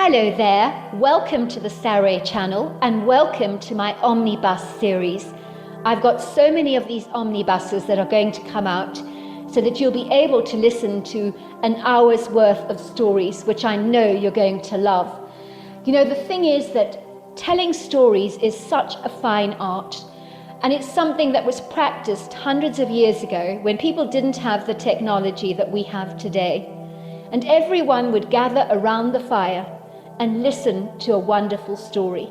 Hello there, welcome to the Saroy channel and welcome to my Omnibus series. I've got so many of these omnibuses that are going to come out so that you'll be able to listen to an hour's worth of stories, which I know you're going to love. You know, the thing is that telling stories is such a fine art, and it's something that was practiced hundreds of years ago when people didn't have the technology that we have today. And everyone would gather around the fire and listen to a wonderful story.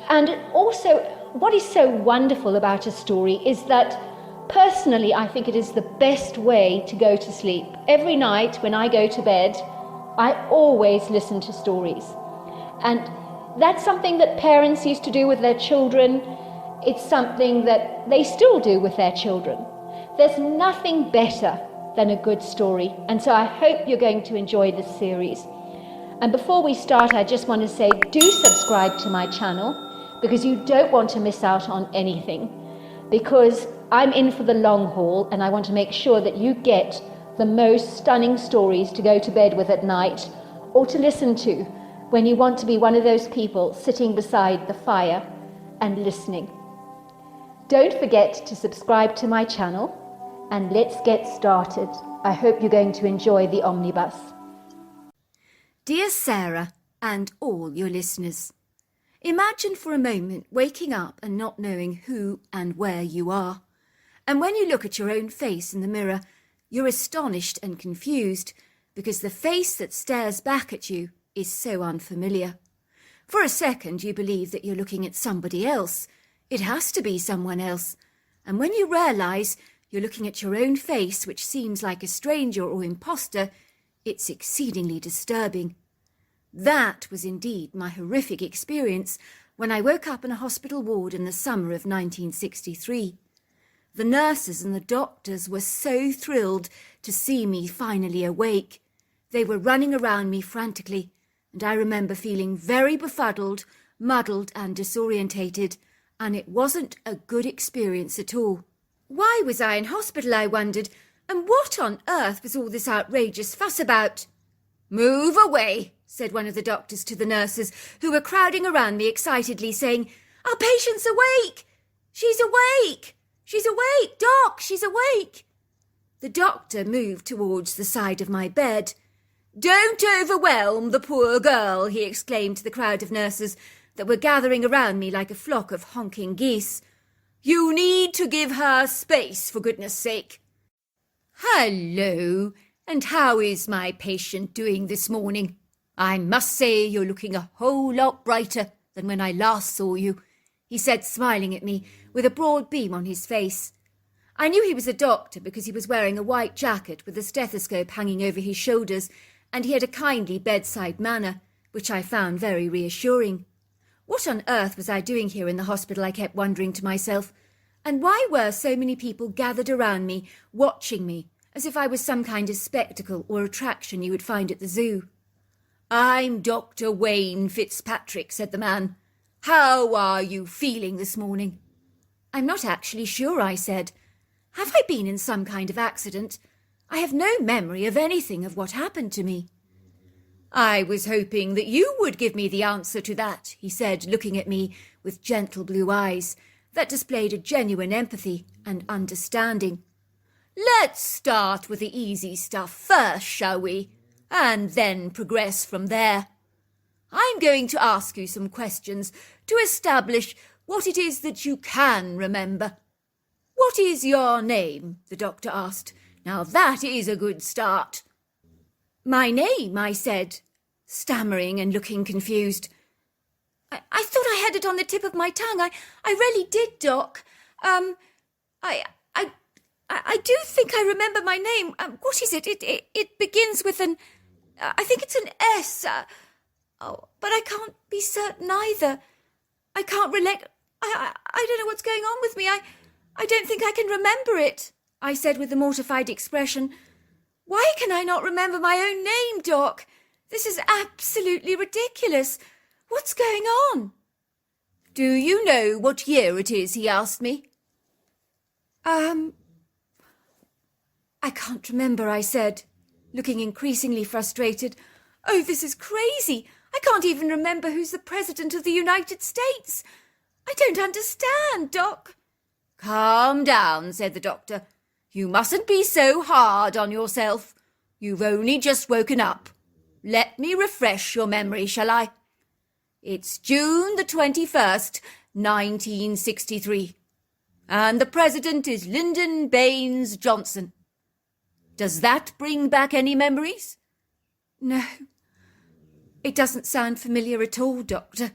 And also, what is so wonderful about a story is that personally, I think it is the best way to go to sleep. Every night when I go to bed, I always listen to stories. And that's something that parents used to do with their children. It's something that they still do with their children. There's nothing better than a good story. And so I hope you're going to enjoy this series. And before we start, I just want to say, do subscribe to my channel because you don't want to miss out on anything. Because I'm in for the long haul and I want to make sure that you get the most stunning stories to go to bed with at night or to listen to when you want to be one of those people sitting beside the fire and listening. Don't forget to subscribe to my channel and let's get started. I hope you're going to enjoy the omnibus. Dear Sarah and all your listeners, imagine for a moment waking up and not knowing who and where you are. And when you look at your own face in the mirror, you're astonished and confused because the face that stares back at you is so unfamiliar. For a second, you believe that you're looking at somebody else. It has to be someone else. And when you realise you're looking at your own face, which seems like a stranger or imposter, it's exceedingly disturbing. That was indeed my horrific experience when I woke up in a hospital ward in the summer of 1963. The nurses and the doctors were so thrilled to see me finally awake. They were running around me frantically, and I remember feeling very befuddled, muddled and disorientated, and it wasn't a good experience at all. Why was I in hospital, I wondered, and what on earth was all this outrageous fuss about? "Move away," said one of the doctors to the nurses, who were crowding around me excitedly, saying, "Our patient's awake! She's awake! She's awake! Doc, she's awake!" The doctor moved towards the side of my bed. "Don't overwhelm the poor girl," he exclaimed to the crowd of nurses that were gathering around me like a flock of honking geese. "You need to give her space, for goodness sake." "Hello, and how is my patient doing this morning? I must say you're looking a whole lot brighter than when I last saw you," he said, smiling at me with a broad beam on his face. I knew he was a doctor because he was wearing a white jacket with a stethoscope hanging over his shoulders, and he had a kindly bedside manner, which I found very reassuring. What on earth was I doing here in the hospital, I kept wondering to myself, and why were so many people gathered around me, watching me, as if I was some kind of spectacle or attraction you would find at the zoo? "I'm Dr. Wayne Fitzpatrick," said the man. "How are you feeling this morning?" "I'm not actually sure," I said. "Have I been in some kind of accident? I have no memory of anything of what happened to me." "I was hoping that you would give me the answer to that," he said, looking at me with gentle blue eyes that displayed a genuine empathy and understanding. "Let's start with the easy stuff first, shall we? And then progress from there. I'm going to ask you some questions to establish what it is that you can remember." "What is your name?" the doctor asked. "Now that is a good start." "My name," I said, stammering and looking confused. I thought I had it on the tip of my tongue. I really did, Doc. I do think I remember my name. What is it? It begins with an... I think it's an S. But I can't be certain either. I can't relate... I don't know what's going on with me. I don't think I can remember it," I said with a mortified expression. "Why can I not remember my own name, Doc? This is absolutely ridiculous. What's going on?" "Do you know what year it is?" he asked me. I can't remember," I said, looking increasingly frustrated. Oh, this is crazy. I can't even remember who's the President of the United States. I don't understand, Doc. Calm down, said the doctor. You mustn't be so hard on yourself. You've only just woken up. Let me refresh your memory, shall I? It's June the 21st, 1963. And the President is Lyndon Baines Johnson. Does that bring back any memories? No. It doesn't sound familiar at all, Doctor.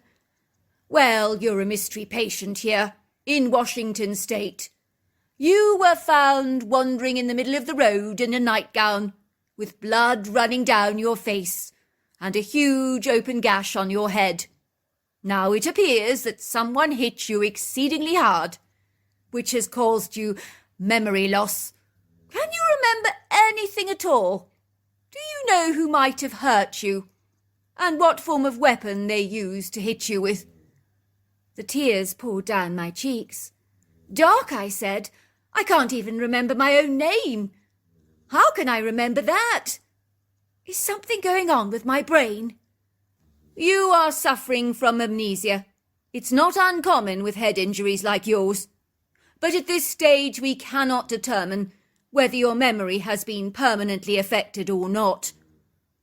Well, you're a mystery patient here, in Washington State. You were found wandering in the middle of the road in a nightgown, with blood running down your face, and a huge open gash on your head. Now it appears that someone hit you exceedingly hard, which has caused you memory loss. Can you remember anything at all? Do you know who might have hurt you? And what form of weapon they used to hit you with? The tears poured down my cheeks. Doc, I said, I can't even remember my own name. How can I remember that? Is something going on with my brain? You are suffering from amnesia. It's not uncommon with head injuries like yours. But at this stage we cannot determine whether your memory has been permanently affected or not.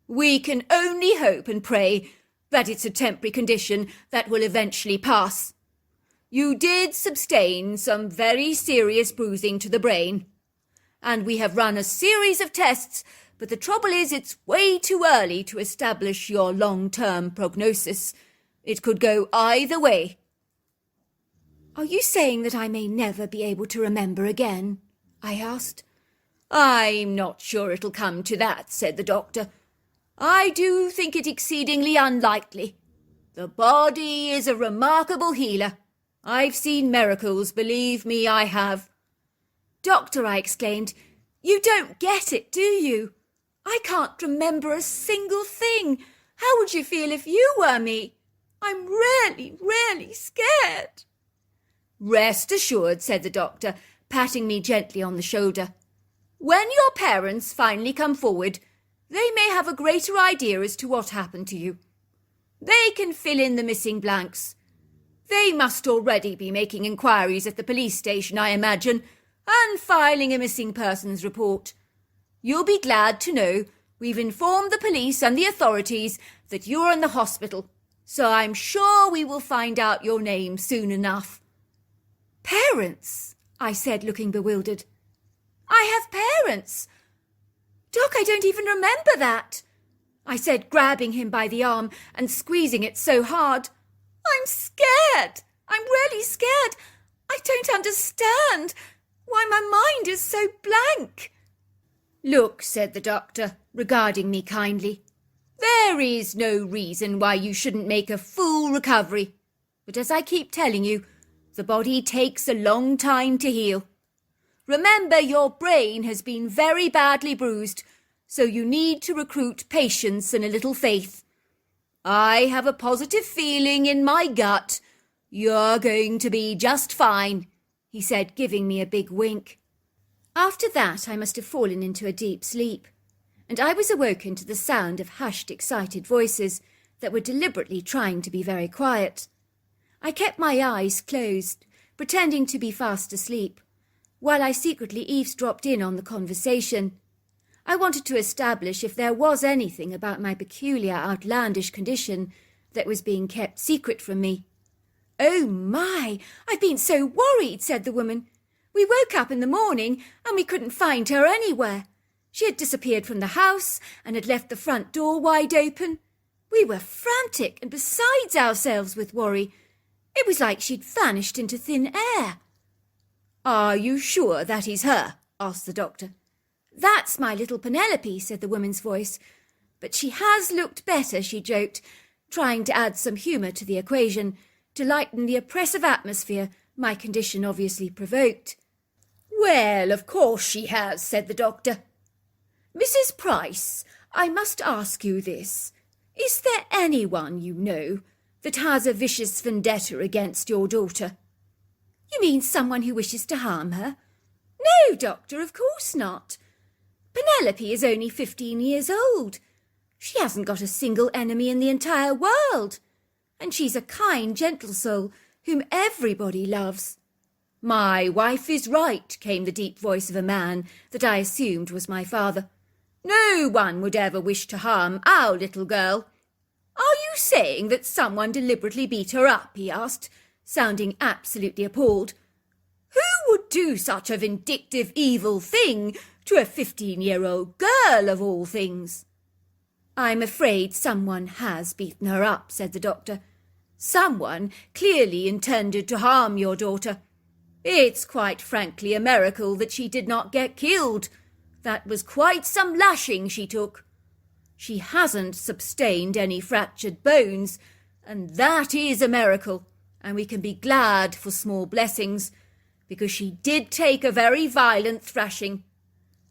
We can only hope and pray that it's a temporary condition that will eventually pass. You did sustain some very serious bruising to the brain, and we have run a series of tests, but the trouble is it's way too early to establish your long-term prognosis. It could go either way. Are you saying that I may never be able to remember again? I asked. I'm not sure it'll come to that, said the doctor. I do think it exceedingly unlikely. The body is a remarkable healer. I've seen miracles, believe me, I have. Doctor, I exclaimed, you don't get it, do you? I can't remember a single thing. How would you feel if you were me? I'm really, really scared. Rest assured, said the doctor, patting me gently on the shoulder. When your parents finally come forward, they may have a greater idea as to what happened to you. They can fill in the missing blanks. They must already be making inquiries at the police station, I imagine, and filing a missing persons report. You'll be glad to know we've informed the police and the authorities that you're in the hospital, so I'm sure we will find out your name soon enough. Parents, I said, looking bewildered. I have parents. Doc, I don't even remember that, I said, grabbing him by the arm and squeezing it so hard. I'm scared. I'm really scared. I don't understand why my mind is so blank. Look, said the doctor, regarding me kindly. There is no reason why you shouldn't make a full recovery. But as I keep telling you, the body takes a long time to heal. Remember, your brain has been very badly bruised, so you need to recruit patience and a little faith. I have a positive feeling in my gut. You're going to be just fine, he said, giving me a big wink. After that, I must have fallen into a deep sleep, and I was awoken to the sound of hushed, excited voices that were deliberately trying to be very quiet. I kept my eyes closed, pretending to be fast asleep, while I secretly eavesdropped in on the conversation. I wanted to establish if there was anything about my peculiar, outlandish condition that was being kept secret from me. Oh my, I've been so worried, said the woman. We woke up in the morning and we couldn't find her anywhere. She had disappeared from the house and had left the front door wide open. We were frantic and beside ourselves with worry. It was like she'd vanished into thin air. Are you sure that is her? Asked the doctor. That's my little Penelope, said the woman's voice. But she has looked better, she joked, trying to add some humour to the equation, to lighten the oppressive atmosphere my condition obviously provoked. Well, of course she has, said the doctor. Mrs. Price, I must ask you this. Is there anyone you know that has a vicious vendetta against your daughter? You mean someone who wishes to harm her? No, doctor, of course not. Penelope is only 15 years old. She hasn't got a single enemy in the entire world, and she's a kind, gentle soul whom everybody loves." "My wife is right," came the deep voice of a man that I assumed was my father. "No one would ever wish to harm our little girl." "Are you saying that someone deliberately beat her up?" he asked, sounding absolutely appalled. "Who would do such a vindictive, evil thing to a 15-year-old girl, of all things?" "I'm afraid someone has beaten her up," said the doctor. "Someone clearly intended to harm your daughter. It's quite frankly a miracle that she did not get killed. That was quite some lashing she took. She hasn't sustained any fractured bones, and that is a miracle, and we can be glad for small blessings, because she did take a very violent thrashing,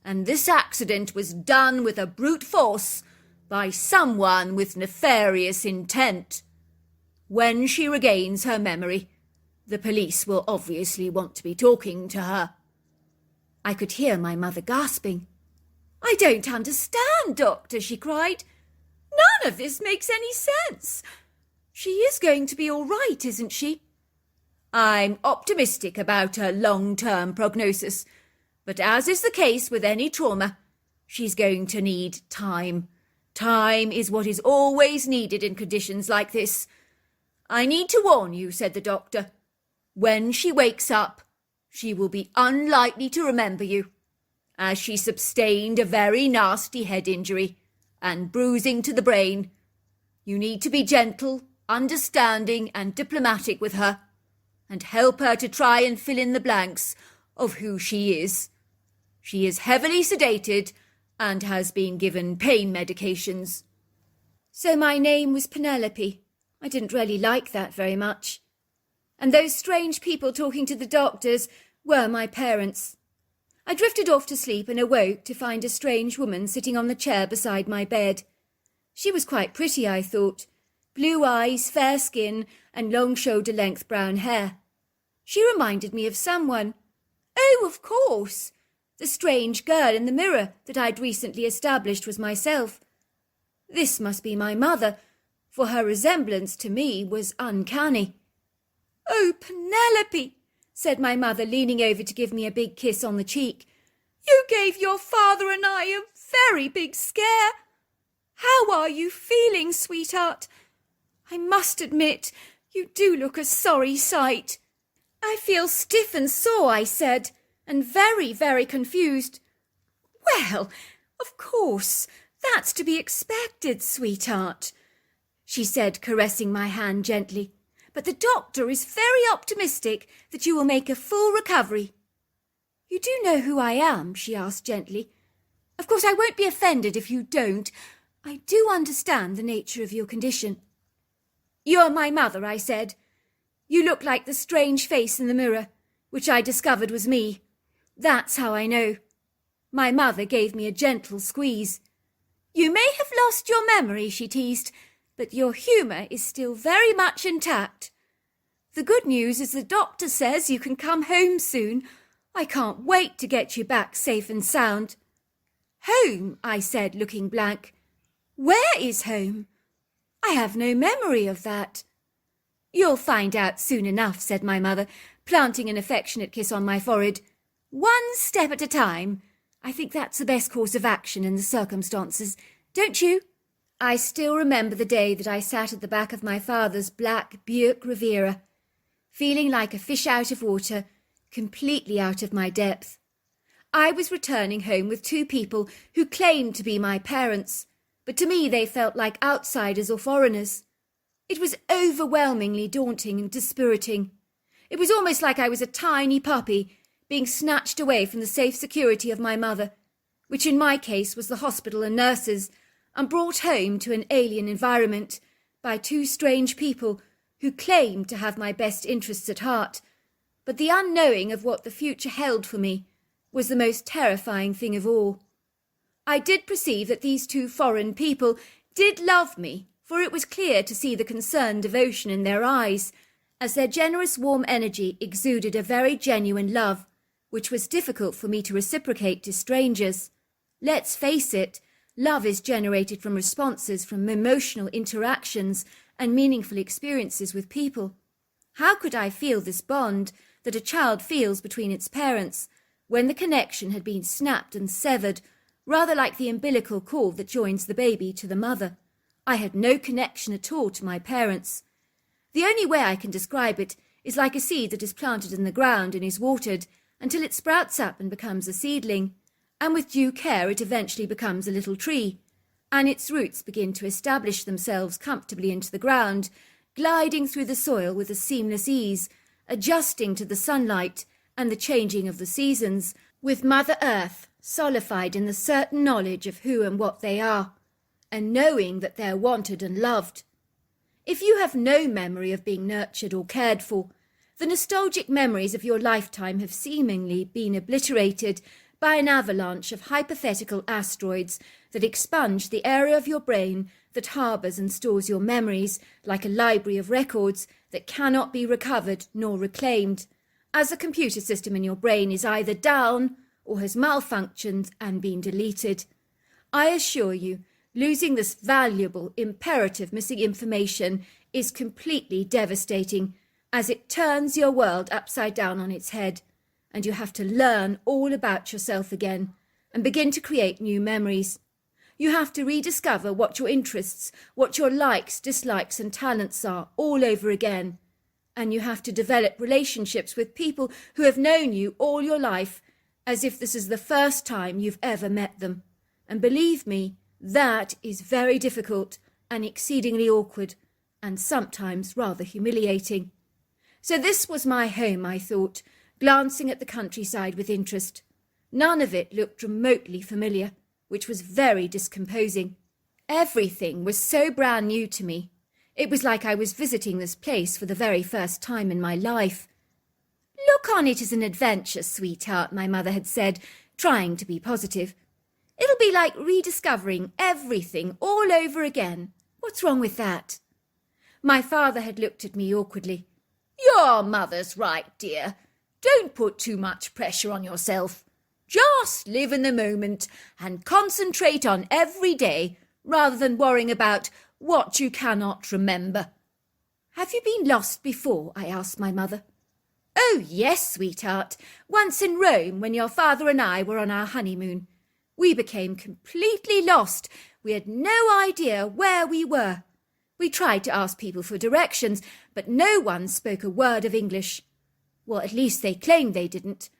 and this accident was done with a brute force by someone with nefarious intent. When she regains her memory, the police will obviously want to be talking to her." I could hear my mother gasping. "I don't understand, Doctor," she cried. "None of this makes any sense. She is going to be all right, isn't she?" "I'm optimistic about her long-term prognosis, but as is the case with any trauma, she's going to need time. Time is what is always needed in conditions like this. I need to warn you," said the doctor. "When she wakes up, she will be unlikely to remember you, as she sustained a very nasty head injury and bruising to the brain. You need to be gentle, understanding and diplomatic with her, and help her to try and fill in the blanks of who she is. She is heavily sedated and has been given pain medications." So my name was Penelope. I didn't really like that very much. And those strange people talking to the doctors were my parents. I drifted off to sleep and awoke to find a strange woman sitting on the chair beside my bed. She was quite pretty, I thought. Blue eyes, fair skin, and long shoulder-length brown hair. She reminded me of someone. Oh, of course! The strange girl in the mirror that I'd recently established was myself. This must be my mother, for her resemblance to me was uncanny. "Oh, Penelope," said my mother, leaning over to give me a big kiss on the cheek. "You gave your father and I a very big scare. How are you feeling, sweetheart? I must admit, you do look a sorry sight." "I feel stiff and sore," I said, and very, very confused. "Well, of course, that's to be expected, sweetheart," she said, caressing my hand gently. "But the doctor is very optimistic that you will make a full recovery." "You do know who I am?" she asked gently. "Of course, I won't be offended if you don't. I do understand the nature of your condition." "You're my mother," I said. "You look like the strange face in the mirror, which I discovered was me. That's how I know." My mother gave me a gentle squeeze. "You may have lost your memory," she teased, "but your humour is still very much intact. The good news is the doctor says you can come home soon. I can't wait to get you back safe and sound." "Home?" I said, looking blank. "Where is home? I have no memory of that." "You'll find out soon enough," said my mother, planting an affectionate kiss on my forehead. "One step at a time. I think that's the best course of action in the circumstances, don't you?" I still remember the day that I sat at the back of my father's black Buick Riviera, feeling like a fish out of water, completely out of my depth. I was returning home with two people who claimed to be my parents, but to me they felt like outsiders or foreigners. It was overwhelmingly daunting and dispiriting. It was almost like I was a tiny puppy being snatched away from the safe security of my mother, which in my case was the hospital and nurses, and brought home to an alien environment by two strange people who claimed to have my best interests at heart. But the unknowing of what the future held for me was the most terrifying thing of all. I did perceive that these two foreign people did love me, for it was clear to see the concerned devotion in their eyes, as their generous warm energy exuded a very genuine love, which was difficult for me to reciprocate to strangers. Let's face it, Love is generated from responses from emotional interactions and meaningful experiences with people. How could I feel this bond that a child feels between its parents when the connection had been snapped and severed, rather like the umbilical cord that joins the baby to the mother? I had no connection at all to my parents. The only way I can describe it is like a seed that is planted in the ground and is watered until it sprouts up and becomes a seedling, and with due care it eventually becomes a little tree, and its roots begin to establish themselves comfortably into the ground, gliding through the soil with a seamless ease, adjusting to the sunlight and the changing of the seasons, with Mother Earth solidified in the certain knowledge of who and what they are, and knowing that they're wanted and loved. If you have no memory of being nurtured or cared for, the nostalgic memories of your lifetime have seemingly been obliterated by an avalanche of hypothetical asteroids that expunge the area of your brain that harbours and stores your memories like a library of records that cannot be recovered nor reclaimed, as the computer system in your brain is either down or has malfunctioned and been deleted. I assure you, losing this valuable, imperative missing information is completely devastating, as it turns your world upside down on its head, and you have to learn all about yourself again and begin to create new memories. You have to rediscover what your interests, what your likes, dislikes and talents are all over again. And you have to develop relationships with people who have known you all your life as if this is the first time you've ever met them. And believe me, that is very difficult and exceedingly awkward and sometimes rather humiliating. So this was my home, I thought, glancing at the countryside with interest. None of it looked remotely familiar, which was very discomposing. Everything was so brand new to me. It was like I was visiting this place for the very first time in my life. "Look on it as an adventure, sweetheart," my mother had said, trying to be positive. "It'll be like rediscovering everything all over again. What's wrong with that?" My father had looked at me awkwardly. "Your mother's right, dear. Don't put too much pressure on yourself. Just live in the moment and concentrate on every day rather than worrying about what you cannot remember." "Have you been lost before?" I asked my mother. "Oh, yes, sweetheart. Once in Rome when your father and I were on our honeymoon. We became completely lost. We had no idea where we were. We tried to ask people for directions, but no one spoke a word of English. Well, at least they claimed they didn't.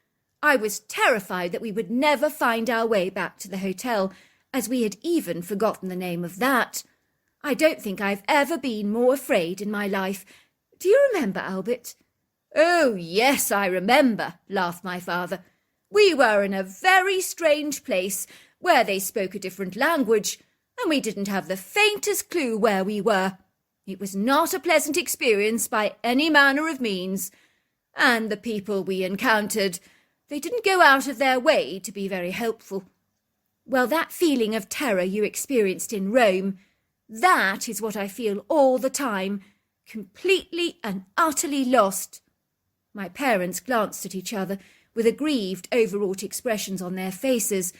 I was terrified that we would never find our way back to the hotel, as we had even forgotten the name of that. I don't think I've ever been more afraid in my life. Do you remember, Albert?" "Oh, yes, I remember," laughed my father. "We were in a very strange place where they spoke a different language, and we didn't have the faintest clue where we were. It was not a pleasant experience by any manner of means, and the people we encountered, they didn't go out of their way to be very helpful." "Well, that feeling of terror you experienced in Rome, that is what I feel all the time, completely and utterly lost." My parents glanced at each other with aggrieved, overwrought expressions on their faces.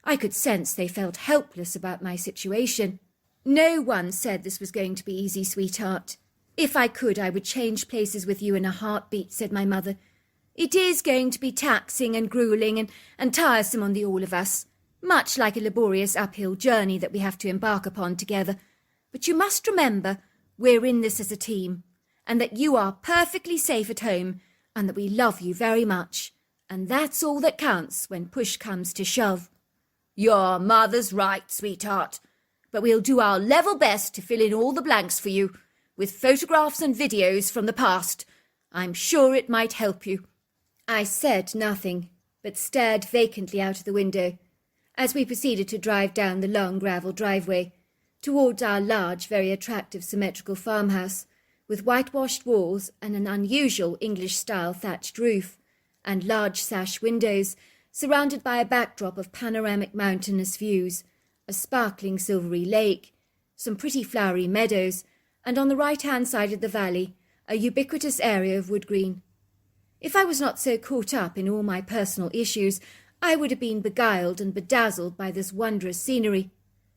I could sense they felt helpless about my situation. "No one said this was going to be easy, sweetheart. If I could, I would change places with you in a heartbeat," said my mother. "It is going to be taxing and gruelling and tiresome on the all of us, much like a laborious uphill journey that we have to embark upon together. But you must remember, we're in this as a team, and that you are perfectly safe at home, and that we love you very much. And that's all that counts when push comes to shove." "Your mother's right, sweetheart. But we'll do our level best to fill in all the blanks for you, with photographs and videos from the past. I'm sure it might help you." I said nothing, but stared vacantly out of the window, as we proceeded to drive down the long gravel driveway, towards our large, very attractive symmetrical farmhouse, with whitewashed walls and an unusual English-style thatched roof, and large sash windows, surrounded by a backdrop of panoramic mountainous views, a sparkling silvery lake, some pretty flowery meadows, and on the right-hand side of the valley, a ubiquitous area of wood green. If I was not so caught up in all my personal issues, I would have been beguiled and bedazzled by this wondrous scenery.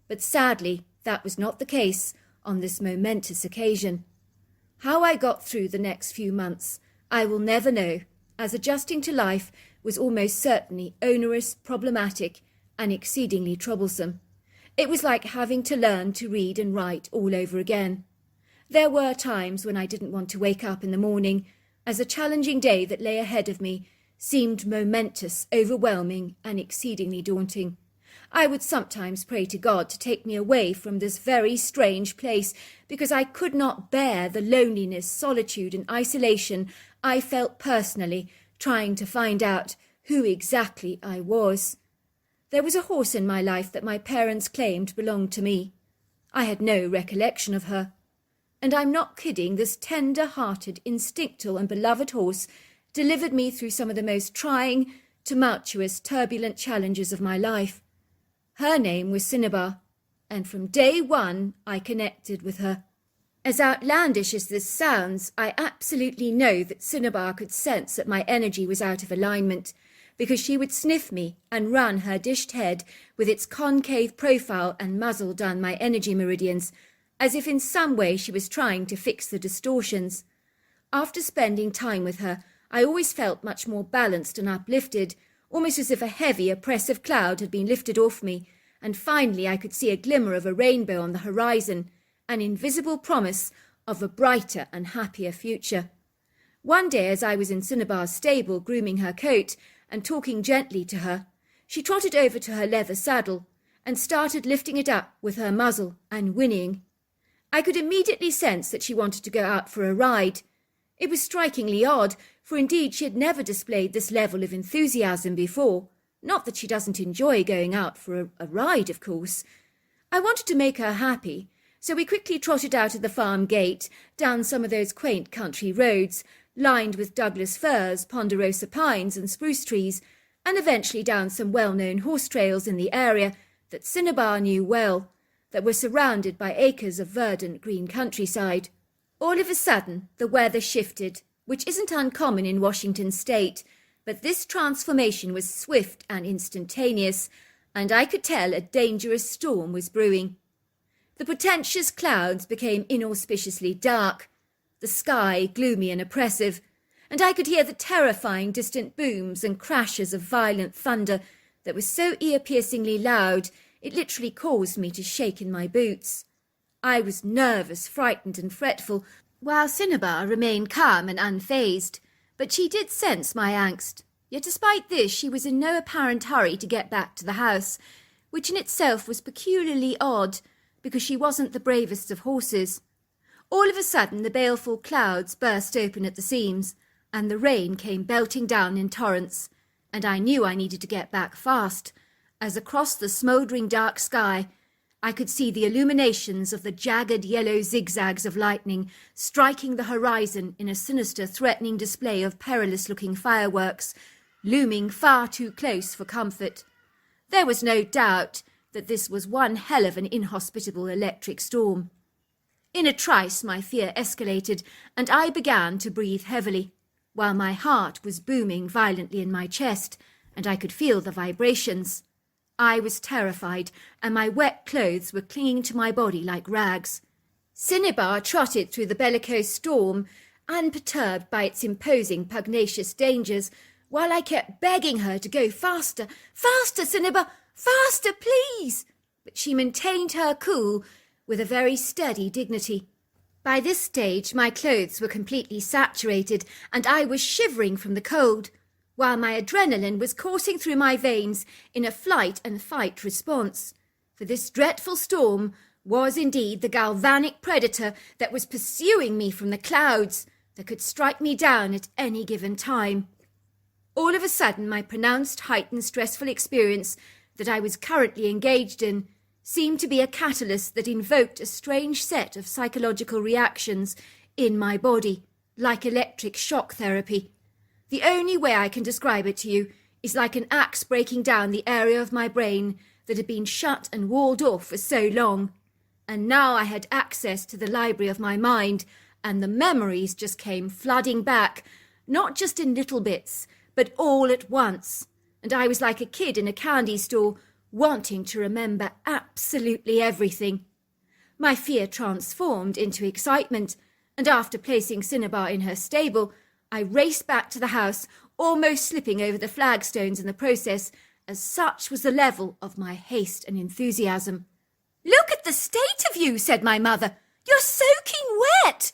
But sadly, that was not the case on this momentous occasion. How I got through the next few months, I will never know, as adjusting to life was almost certainly onerous, problematic, and exceedingly troublesome. It was like having to learn to read and write all over again. There were times when I didn't want to wake up in the morning, as a challenging day that lay ahead of me seemed momentous, overwhelming, and exceedingly daunting. I would sometimes pray to God to take me away from this very strange place, because I could not bear the loneliness, solitude, and isolation I felt personally, trying to find out who exactly I was. There was a horse in my life that my parents claimed belonged to me. I had no recollection of her. And I'm not kidding, this tender-hearted, instinctual and beloved horse delivered me through some of the most trying, tumultuous, turbulent challenges of my life. Her name was Cinnabar, and from day one I connected with her. As outlandish as this sounds, I absolutely know that Cinnabar could sense that my energy was out of alignment, because she would sniff me and run her dished head with its concave profile and muzzle down my energy meridians, as if in some way she was trying to fix the distortions. After spending time with her, I always felt much more balanced and uplifted, almost as if a heavy, oppressive cloud had been lifted off me, and finally I could see a glimmer of a rainbow on the horizon, an invisible promise of a brighter and happier future. One day, as I was in Cinnabar's stable grooming her coat and talking gently to her, she trotted over to her leather saddle and started lifting it up with her muzzle and whinnying. I could immediately sense that she wanted to go out for a ride. It was strikingly odd, for indeed she had never displayed this level of enthusiasm before. Not that she doesn't enjoy going out for a ride, of course. I wanted to make her happy, so we quickly trotted out of the farm gate, down some of those quaint country roads, lined with Douglas firs, ponderosa pines and spruce trees, and eventually down some well-known horse trails in the area that Cinnabar knew well, that were surrounded by acres of verdant green countryside. All of a sudden, the weather shifted, which isn't uncommon in Washington state, but this transformation was swift and instantaneous, and I could tell a dangerous storm was brewing. The portentous clouds became inauspiciously dark, the sky gloomy and oppressive, and I could hear the terrifying distant booms and crashes of violent thunder that was so ear-piercingly loud it literally caused me to shake in my boots. I was nervous, frightened and fretful, while Cinnabar remained calm and unfazed, but she did sense my angst. Yet despite this, she was in no apparent hurry to get back to the house, which in itself was peculiarly odd, because she wasn't the bravest of horses. All of a sudden the baleful clouds burst open at the seams, and the rain came belting down in torrents, and I knew I needed to get back fast, as across the smouldering dark sky I could see the illuminations of the jagged yellow zigzags of lightning striking the horizon in a sinister, threatening display of perilous-looking fireworks, looming far too close for comfort. There was no doubt that this was one hell of an inhospitable electric storm. In a trice my fear escalated, and I began to breathe heavily, while my heart was booming violently in my chest, and I could feel the vibrations. I was terrified, and my wet clothes were clinging to my body like rags. Cinnabar trotted through the bellicose storm, unperturbed by its imposing pugnacious dangers, while I kept begging her to go faster. "Faster, Cinnabar! Faster, please!" But she maintained her cool with a very steady dignity. By this stage my clothes were completely saturated, and I was shivering from the cold, while my adrenaline was coursing through my veins in a flight and fight response. For this dreadful storm was indeed the galvanic predator that was pursuing me from the clouds, that could strike me down at any given time. All of a sudden my pronounced heightened stressful experience that I was currently engaged in seemed to be a catalyst that invoked a strange set of psychological reactions in my body, like electric shock therapy. The only way I can describe it to you is like an axe breaking down the area of my brain that had been shut and walled off for so long. And now I had access to the library of my mind, and the memories just came flooding back, not just in little bits, but all at once. And I was like a kid in a candy store, wanting to remember absolutely everything. My fear transformed into excitement, and after placing Cinnabar in her stable, I raced back to the house, almost slipping over the flagstones in the process, as such was the level of my haste and enthusiasm. "Look at the state of you," said my mother. "You're soaking wet.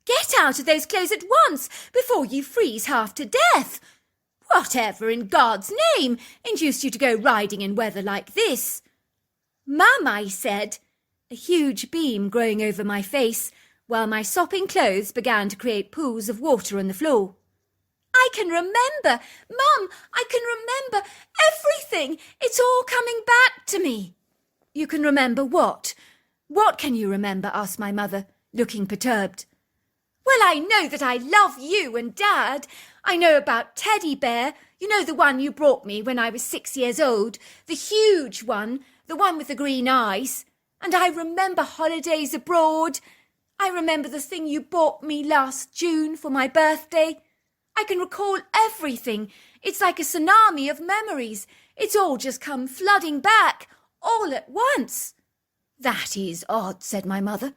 Get out of those clothes at once before you freeze half to death. Whatever in God's name induced you to go riding in weather like this?" "Mum," I said, a huge beam growing over my face, while my sopping clothes began to create pools of water on the floor. "I can remember, Mum, I can remember everything. It's all coming back to me." "You can remember what? What can you remember?" asked my mother, looking perturbed. "Well, I know that I love you and Dad. I know about Teddy Bear, you know, the one you brought me when I was 6 years old, the huge one, the one with the green eyes. And I remember holidays abroad. I remember the thing you bought me last June for my birthday. I can recall everything. It's like a tsunami of memories. It's all just come flooding back, all at once." "That is odd," said my mother.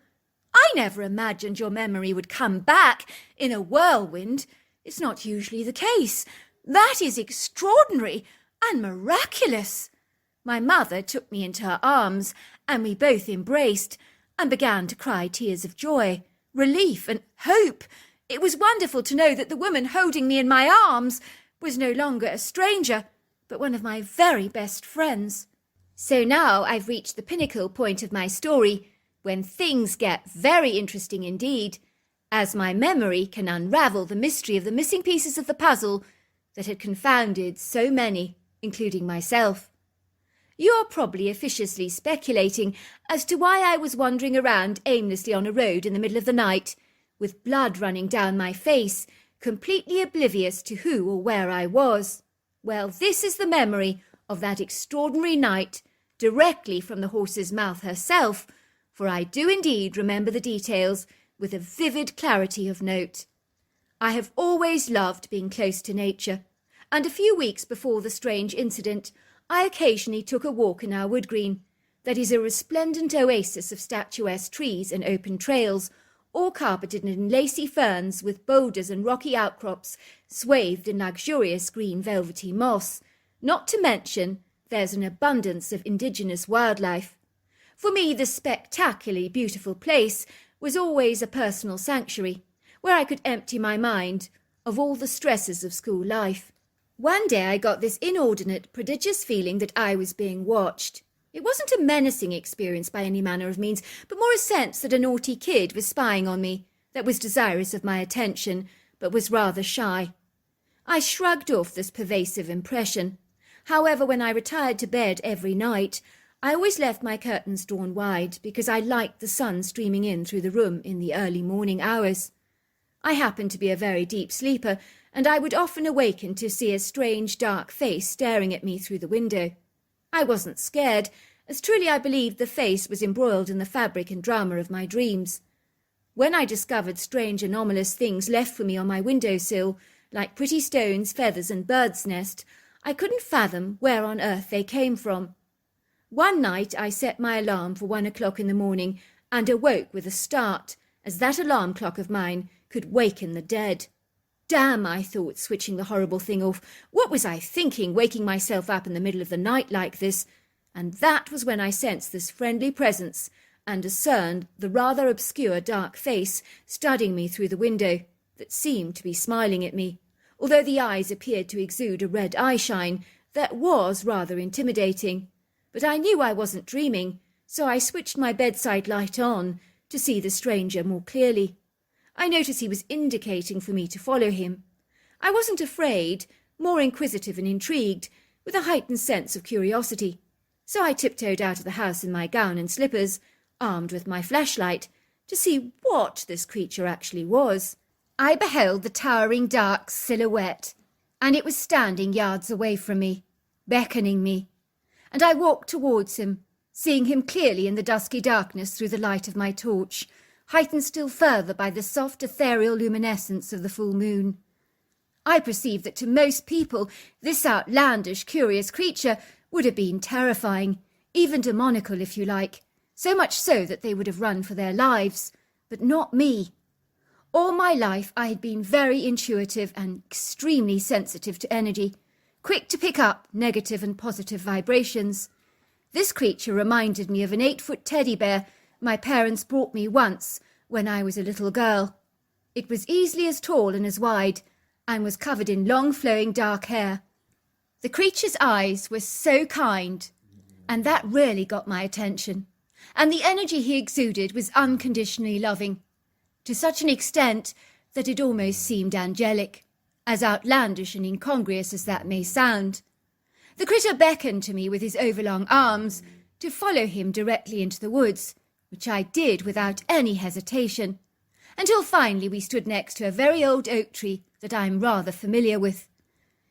"I never imagined your memory would come back in a whirlwind. It's not usually the case. That is extraordinary and miraculous." My mother took me into her arms, and we both embraced and began to cry tears of joy, relief and hope. It was wonderful to know that the woman holding me in my arms was no longer a stranger, but one of my very best friends. So now I've reached the pinnacle point of my story, when things get very interesting indeed, as my memory can unravel the mystery of the missing pieces of the puzzle that had confounded so many, including myself. You're probably officiously speculating as to why I was wandering around aimlessly on a road in the middle of the night, with blood running down my face, completely oblivious to who or where I was. Well, this is the memory of that extraordinary night, directly from the horse's mouth herself, for I do indeed remember the details with a vivid clarity of note. I have always loved being close to nature, and a few weeks before the strange incident, I occasionally took a walk in our wood green, that is a resplendent oasis of statuesque trees and open trails, all carpeted in lacy ferns with boulders and rocky outcrops swathed in luxurious green velvety moss. Not to mention, there's an abundance of indigenous wildlife. For me, this spectacularly beautiful place was always a personal sanctuary, where I could empty my mind of all the stresses of school life. One day I got this inordinate, prodigious feeling that I was being watched. It wasn't a menacing experience by any manner of means, but more a sense that a naughty kid was spying on me, that was desirous of my attention, but was rather shy. I shrugged off this pervasive impression. However, when I retired to bed every night, I always left my curtains drawn wide because I liked the sun streaming in through the room in the early morning hours. I happened to be a very deep sleeper, and I would often awaken to see a strange dark face staring at me through the window. I wasn't scared, as truly I believed the face was embroiled in the fabric and drama of my dreams. When I discovered strange anomalous things left for me on my window-sill, like pretty stones, feathers and birds' nest, I couldn't fathom where on earth they came from. One night I set my alarm for 1 o'clock in the morning and awoke with a start, as that alarm clock of mine could waken the dead. Damn, I thought, switching the horrible thing off. What was I thinking, waking myself up in the middle of the night like this? And that was when I sensed this friendly presence and discerned the rather obscure dark face studying me through the window that seemed to be smiling at me, although the eyes appeared to exude a red eyeshine that was rather intimidating. But I knew I wasn't dreaming, so I switched my bedside light on to see the stranger more clearly. I noticed he was indicating for me to follow him. I wasn't afraid, more inquisitive and intrigued, with a heightened sense of curiosity. So I tiptoed out of the house in my gown and slippers, armed with my flashlight, to see what this creature actually was. I beheld the towering dark silhouette, and it was standing yards away from me, beckoning me. And I walked towards him, seeing him clearly in the dusky darkness through the light of my torch, heightened still further by the soft ethereal luminescence of the full moon. I perceived that to most people this outlandish, curious creature would have been terrifying, even demonical if you like, so much so that they would have run for their lives, but not me. All my life I had been very intuitive and extremely sensitive to energy, quick to pick up negative and positive vibrations. This creature reminded me of an 8-foot teddy bear my parents brought me once when I was a little girl. It was easily as tall and as wide, and was covered in long flowing dark hair. The creature's eyes were so kind, and that really got my attention, and the energy he exuded was unconditionally loving, to such an extent that it almost seemed angelic, as outlandish and incongruous as that may sound. The critter beckoned to me with his overlong arms to follow him directly into the woods, which I did without any hesitation, until finally we stood next to a very old oak tree that I'm rather familiar with.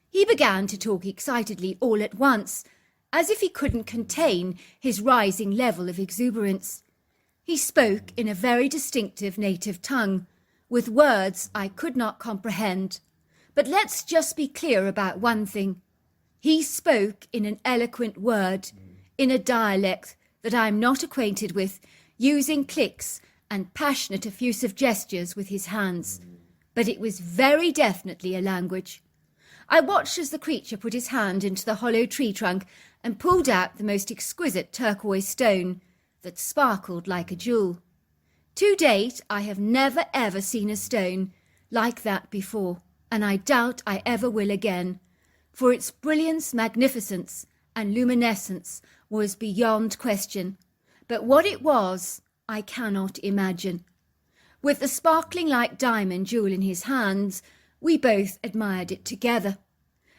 He began to talk excitedly all at once, as if he couldn't contain his rising level of exuberance. He spoke in a very distinctive native tongue, with words I could not comprehend. But let's just be clear about one thing. He spoke in an eloquent word, in a dialect that I'm not acquainted with, using clicks and passionate effusive gestures with his hands. But it was very definitely a language. I watched as the creature put his hand into the hollow tree trunk and pulled out the most exquisite turquoise stone that sparkled like a jewel. To date, I have never ever seen a stone like that before, and I doubt I ever will again, for its brilliance, magnificence, and luminescence was beyond question. But what it was, I cannot imagine. With the sparkling like diamond jewel in his hands, we both admired it together,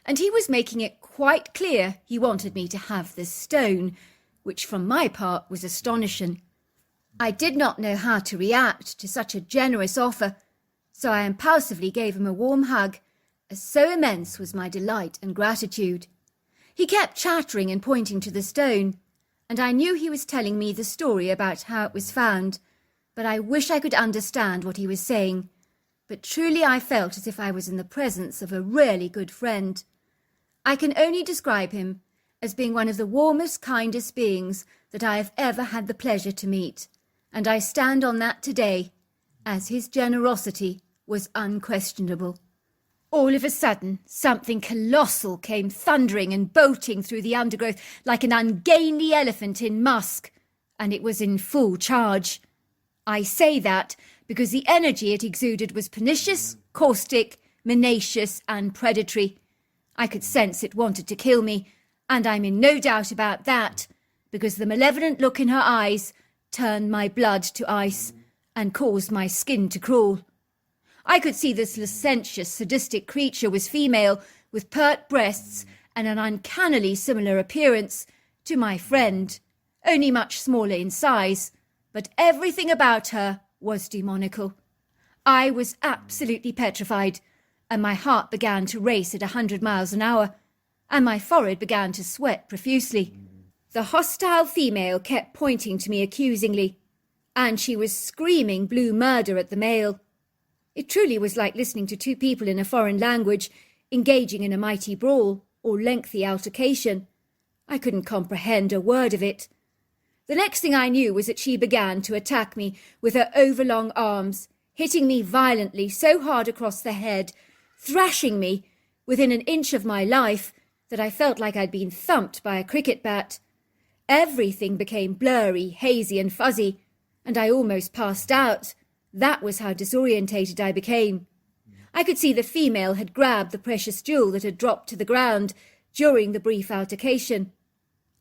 and he was making it quite clear he wanted me to have this stone, which from my part was astonishing. I did not know how to react to such a generous offer, so I impulsively gave him a warm hug, as so immense was my delight and gratitude. He kept chattering and pointing to the stone, and I knew he was telling me the story about how it was found, but I wish I could understand what he was saying. But truly I felt as if I was in the presence of a really good friend. I can only describe him as being one of the warmest, kindest beings that I have ever had the pleasure to meet, and I stand on that today, as his generosity was unquestionable. All of a sudden, something colossal came thundering and bolting through the undergrowth like an ungainly elephant in musk, and it was in full charge. I say that because the energy it exuded was pernicious, caustic, menacious, and predatory. I could sense it wanted to kill me, and I'm in no doubt about that, because the malevolent look in her eyes turned my blood to ice and caused my skin to crawl. I could see this licentious, sadistic creature was female, with pert breasts and an uncannily similar appearance to my friend, only much smaller in size, but everything about her was demonical. I was absolutely petrified, and my heart began to race at 100 miles an hour, and my forehead began to sweat profusely. The hostile female kept pointing to me accusingly, and she was screaming blue murder at the male. It truly was like listening to two people in a foreign language engaging in a mighty brawl or lengthy altercation. I couldn't comprehend a word of it. The next thing I knew was that she began to attack me with her overlong arms, hitting me violently so hard across the head, thrashing me within an inch of my life that I felt like I'd been thumped by a cricket bat. Everything became blurry, hazy and fuzzy, and I almost passed out. That was how disorientated I became. I could see the female had grabbed the precious jewel that had dropped to the ground during the brief altercation.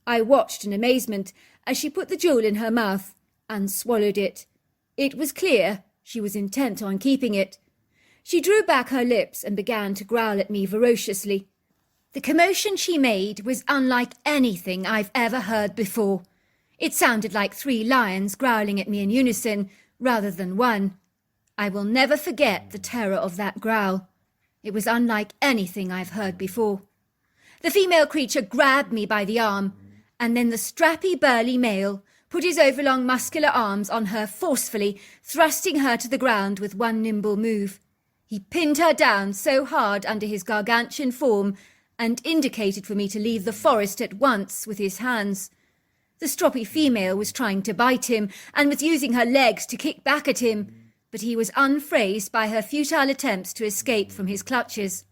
I watched in amazement as she put the jewel in her mouth and swallowed it. It was clear she was intent on keeping it. She drew back her lips and began to growl at me ferociously. The commotion she made was unlike anything I've ever heard before. It sounded like 3 lions growling at me in unison, rather than one. I will never forget the terror of that growl. It was unlike anything I've heard before. The female creature grabbed me by the arm, and then the strappy, burly male put his overlong muscular arms on her forcefully, thrusting her to the ground with one nimble move. He pinned her down so hard under his gargantuan form and indicated for me to leave the forest at once with his hands. The stroppy female was trying to bite him and was using her legs to kick back at him, but he was unfazed by her futile attempts to escape from his clutches.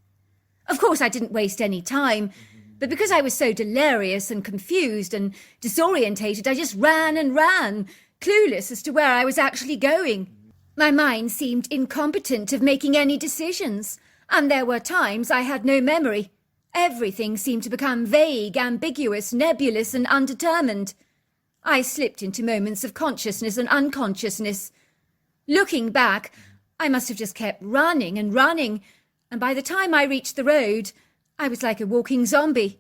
Of course, I didn't waste any time, but because I was so delirious and confused and disorientated, I just ran and ran, clueless as to where I was actually going. My mind seemed incompetent of making any decisions, and there were times I had no memory. Everything seemed to become vague, ambiguous, nebulous, and undetermined. I slipped into moments of consciousness and unconsciousness. Looking back, I must have just kept running and running, and by the time I reached the road, I was like a walking zombie,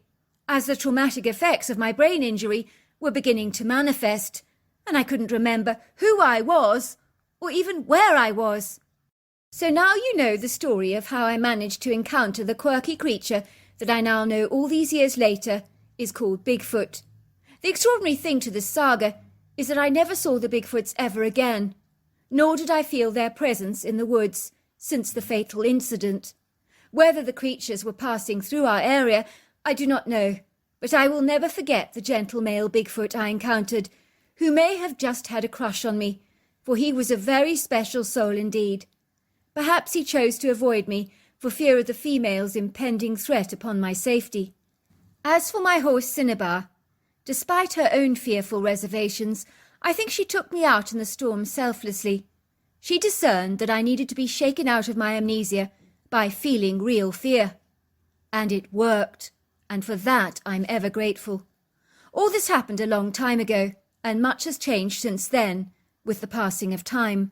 as the traumatic effects of my brain injury were beginning to manifest, and I couldn't remember who I was or even where I was. So now you know the story of how I managed to encounter the quirky creature that I now know all these years later is called Bigfoot. The extraordinary thing to this saga is that I never saw the Bigfoots ever again, nor did I feel their presence in the woods since the fatal incident. Whether the creatures were passing through our area, I do not know, but I will never forget the gentle male Bigfoot I encountered, who may have just had a crush on me, for he was a very special soul indeed. Perhaps he chose to avoid me for fear of the female's impending threat upon my safety. As for my horse Cinnabar, despite her own fearful reservations, I think she took me out in the storm selflessly. She discerned that I needed to be shaken out of my amnesia by feeling real fear. And it worked, and for that I'm ever grateful. All this happened a long time ago, and much has changed since then, with the passing of time.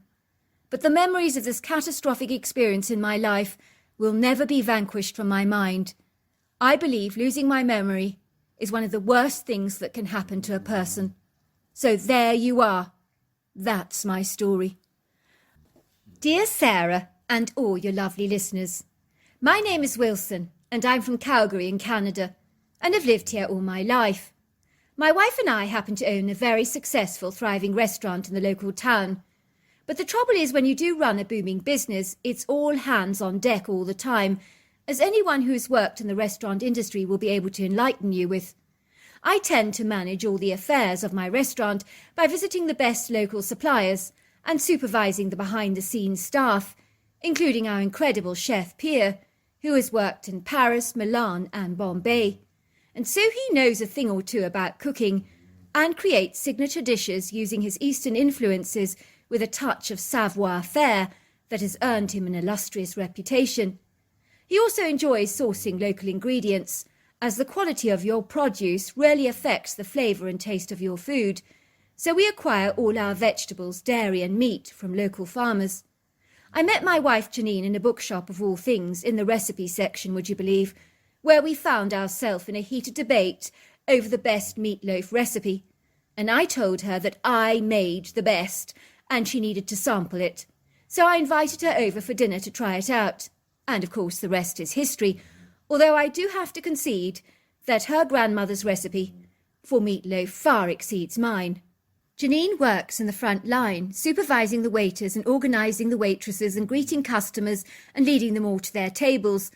But the memories of this catastrophic experience in my life will never be vanquished from my mind. I believe losing my memory is one of the worst things that can happen to a person. So there you are. That's my story. Dear Sarah, and all your lovely listeners, my name is Wilson, and I'm from Calgary in Canada, and have lived here all my life. My wife and I happen to own a very successful, thriving restaurant in the local town. But the trouble is, when you do run a booming business, it's all hands on deck all the time, as anyone who's worked in the restaurant industry will be able to enlighten you with. I tend to manage all the affairs of my restaurant by visiting the best local suppliers and supervising the behind-the-scenes staff, including our incredible chef Pierre, who has worked in Paris, Milan and Bombay. And so he knows a thing or two about cooking and creates signature dishes using his Eastern influences with a touch of savoir-faire that has earned him an illustrious reputation. He also enjoys sourcing local ingredients, as the quality of your produce really affects the flavour and taste of your food, so we acquire all our vegetables, dairy and meat from local farmers. I met my wife Janine in a bookshop of all things, in the recipe section, would you believe, where we found ourselves in a heated debate over the best meatloaf recipe, and I told her that I made the best, and she needed to sample it. So I invited her over for dinner to try it out, and of course the rest is history, although I do have to concede that her grandmother's recipe for meatloaf far exceeds mine. Janine works in the front line, supervising the waiters and organising the waitresses and greeting customers and leading them all to their tables,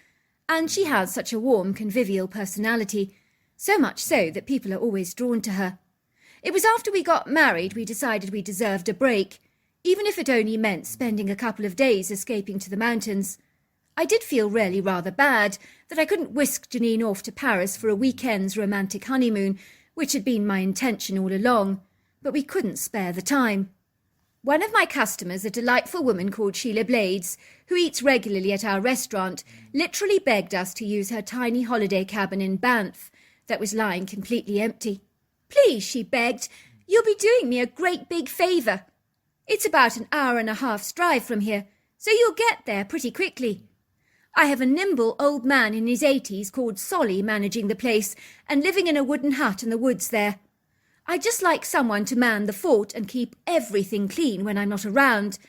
and she has such a warm, convivial personality, so much so that people are always drawn to her. It was after we got married we decided we deserved a break, even if it only meant spending a couple of days escaping to the mountains. I did feel really rather bad that I couldn't whisk Janine off to Paris for a weekend's romantic honeymoon, which had been my intention all along, but we couldn't spare the time. One of my customers, a delightful woman called Sheila Blades, who eats regularly at our restaurant, literally begged us to use her tiny holiday cabin in Banff that was lying completely empty. "Please," she begged, "you'll be doing me a great big favour. It's about an hour and a half's drive from here, so you'll get there pretty quickly. I have a nimble old man in his 80s called Solly managing the place and living in a wooden hut in the woods there. I'd just like someone to man the fort and keep everything clean when I'm not around.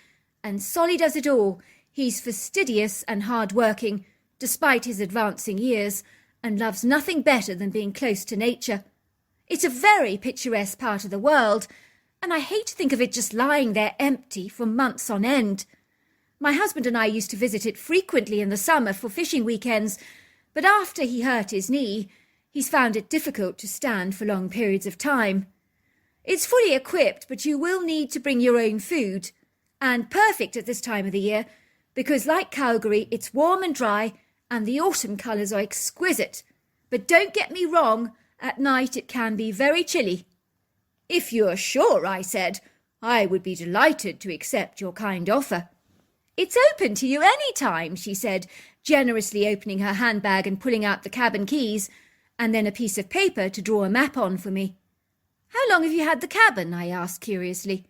And Solly does it all. He's fastidious and hard-working, despite his advancing years, and loves nothing better than being close to nature. It's a very picturesque part of the world, and I hate to think of it just lying there empty for months on end. My husband and I used to visit it frequently in the summer for fishing weekends, but after he hurt his knee, he's found it difficult to stand for long periods of time. It's fully equipped, but you will need to bring your own food, and perfect at this time of the year, because like Calgary, it's warm and dry, and the autumn colours are exquisite. But don't get me wrong, at night it can be very chilly. If you're sure, I said, I would be delighted to accept your kind offer. It's open to you any time, she said, generously opening her handbag and pulling out the cabin keys, and then a piece of paper to draw a map on for me. How long have you had the cabin? I asked curiously.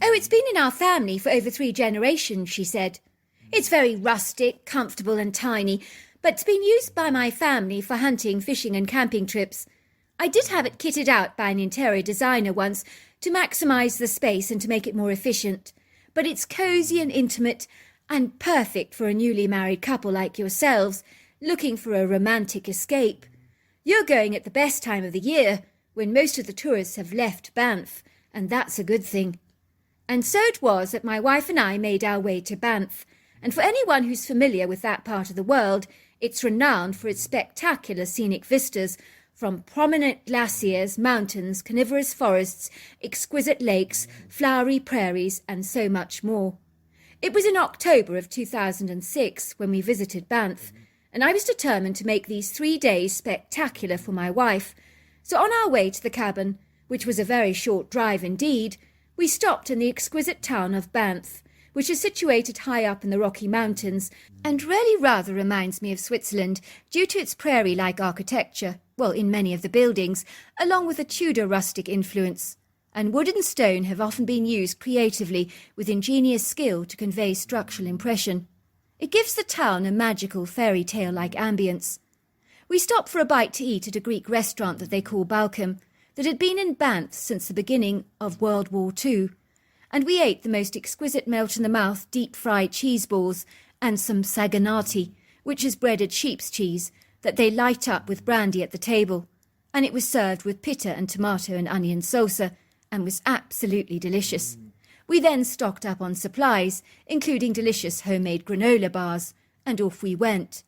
Oh, it's been in our family for over 3 generations, she said. It's very rustic, comfortable and tiny, but it's been used by my family for hunting, fishing and camping trips. I did have it kitted out by an interior designer once to maximise the space and to make it more efficient, but it's cosy and intimate and perfect for a newly married couple like yourselves looking for a romantic escape. You're going at the best time of the year, when most of the tourists have left Banff, and that's a good thing. And so it was that my wife and I made our way to Banff, and for anyone who's familiar with that part of the world, it's renowned for its spectacular scenic vistas, from prominent glaciers, mountains, coniferous forests, exquisite lakes, flowery prairies, and so much more. It was in October of 2006 when we visited Banff, and I was determined to make these 3 days spectacular for my wife. So on our way to the cabin, which was a very short drive indeed, we stopped in the exquisite town of Banff, which is situated high up in the Rocky Mountains and really rather reminds me of Switzerland due to its prairie-like architecture, well, in many of the buildings, along with a Tudor rustic influence. And wood and stone have often been used creatively with ingenious skill to convey structural impression. It gives the town a magical fairy tale-like ambience. We stopped for a bite to eat at a Greek restaurant that they call Balcom, that had been in Banff since the beginning of World War II, and we ate the most exquisite melt-in-the-mouth deep-fried cheese balls and some saganati, which is breaded sheep's cheese, that they light up with brandy at the table, and it was served with pitta and tomato and onion salsa, and was absolutely delicious. We then stocked up on supplies, including delicious homemade granola bars, and off we went.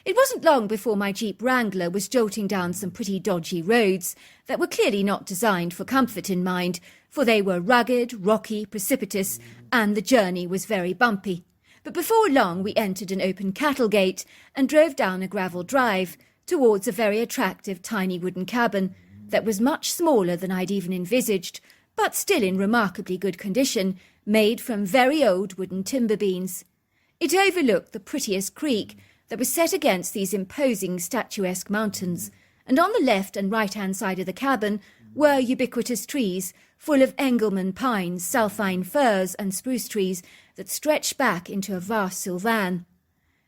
It wasn't long before my Jeep Wrangler was jolting down some pretty dodgy roads that were clearly not designed for comfort in mind, for they were rugged, rocky, precipitous, and the journey was very bumpy. But before long we entered an open cattle gate and drove down a gravel drive towards a very attractive tiny wooden cabin that was much smaller than I'd even envisaged, but still in remarkably good condition, made from very old wooden timber beams. It overlooked the prettiest creek that was set against these imposing statuesque mountains, and on the left and right-hand side of the cabin were ubiquitous trees full of Engelmann pines, Salfine firs and spruce trees that stretched back into a vast sylvan.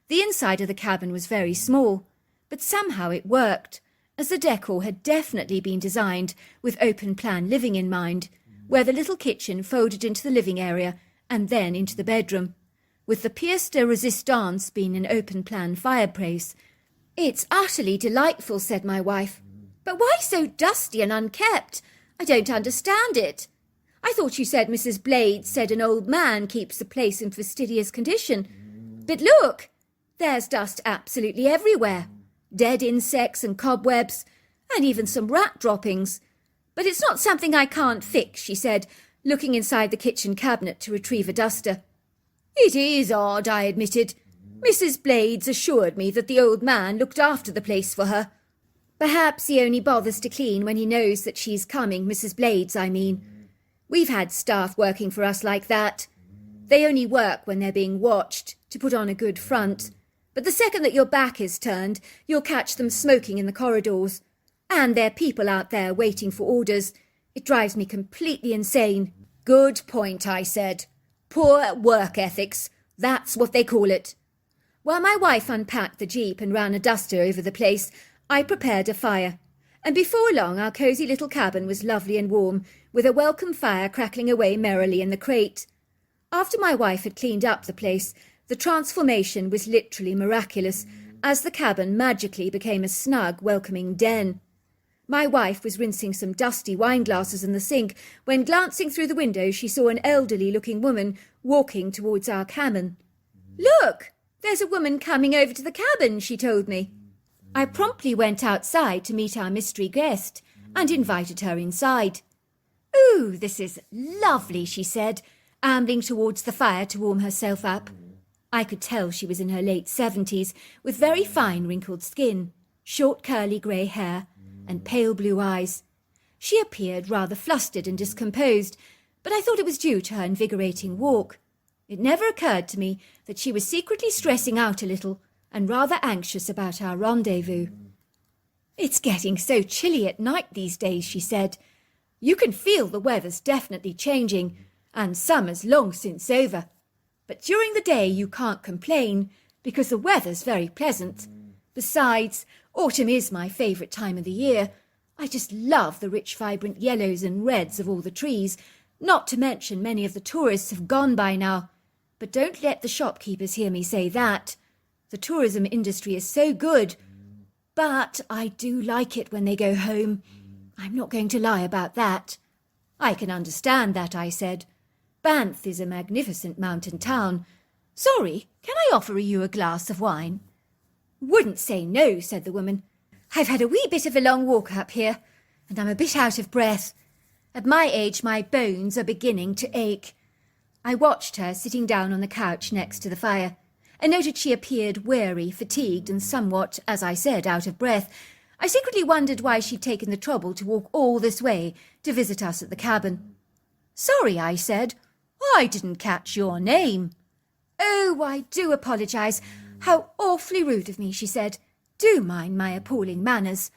The inside of the cabin was very small, but somehow it worked, as the decor had definitely been designed with open-plan living in mind, where the little kitchen folded into the living area and then into the bedroom, with the pièce de résistance being an open-plan fireplace. "It's utterly delightful," said my wife. "But why so dusty and unkept? I don't understand it. I thought you said Mrs. Blades said an old man keeps the place in fastidious condition. But look, there's dust absolutely everywhere. Dead insects and cobwebs, and even some rat droppings. But it's not something I can't fix," she said, looking inside the kitchen cabinet to retrieve a duster. "It is odd," I admitted. "Mrs. Blades assured me that the old man looked after the place for her." "Perhaps he only bothers to clean when he knows that she's coming, Mrs. Blades, I mean. We've had staff working for us like that. They only work when they're being watched, to put on a good front. But the second that your back is turned, you'll catch them smoking in the corridors. And there are people out there waiting for orders. It drives me completely insane." "Good point," I said. "Poor work ethics, that's what they call it." While my wife unpacked the Jeep and ran a duster over the place, I prepared a fire, and before long our cosy little cabin was lovely and warm, with a welcome fire crackling away merrily in the grate. After my wife had cleaned up the place, the transformation was literally miraculous, as the cabin magically became a snug, welcoming den. My wife was rinsing some dusty wine glasses in the sink when, glancing through the window, she saw an elderly-looking woman walking towards our cabin. "Look, there's a woman coming over to the cabin," she told me. I promptly went outside to meet our mystery guest and invited her inside. "Ooh, this is lovely," she said, ambling towards the fire to warm herself up. I could tell she was in her late 70s, with very fine wrinkled skin, short curly grey hair, and pale blue eyes. She appeared rather flustered and discomposed, but I thought it was due to her invigorating walk. It never occurred to me that she was secretly stressing out a little and rather anxious about our rendezvous. "It's getting so chilly at night these days," she said. "You can feel the weather's definitely changing, and summer's long since over. But during the day you can't complain, because the weather's very pleasant. Besides, autumn is my favourite time of the year. I just love the rich, vibrant yellows and reds of all the trees, not to mention many of the tourists have gone by now. But don't let the shopkeepers hear me say that. The tourism industry is so good. But I do like it when they go home. I'm not going to lie about that." "I can understand that," I said. "Banff is a magnificent mountain town. Sorry, can I offer you a glass of wine?" "Wouldn't say no," said the woman. "I've had a wee bit of a long walk up here, and I'm a bit out of breath. At my age, my bones are beginning to ache." I watched her sitting down on the couch next to the fire, and noted she appeared weary, fatigued, and somewhat, as I said, out of breath. I secretly wondered why she'd taken the trouble to walk all this way to visit us at the cabin. "Sorry," I said. "I didn't catch your name." "Oh, I do apologise. How awfully rude of me," she said. "Do mind my appalling manners.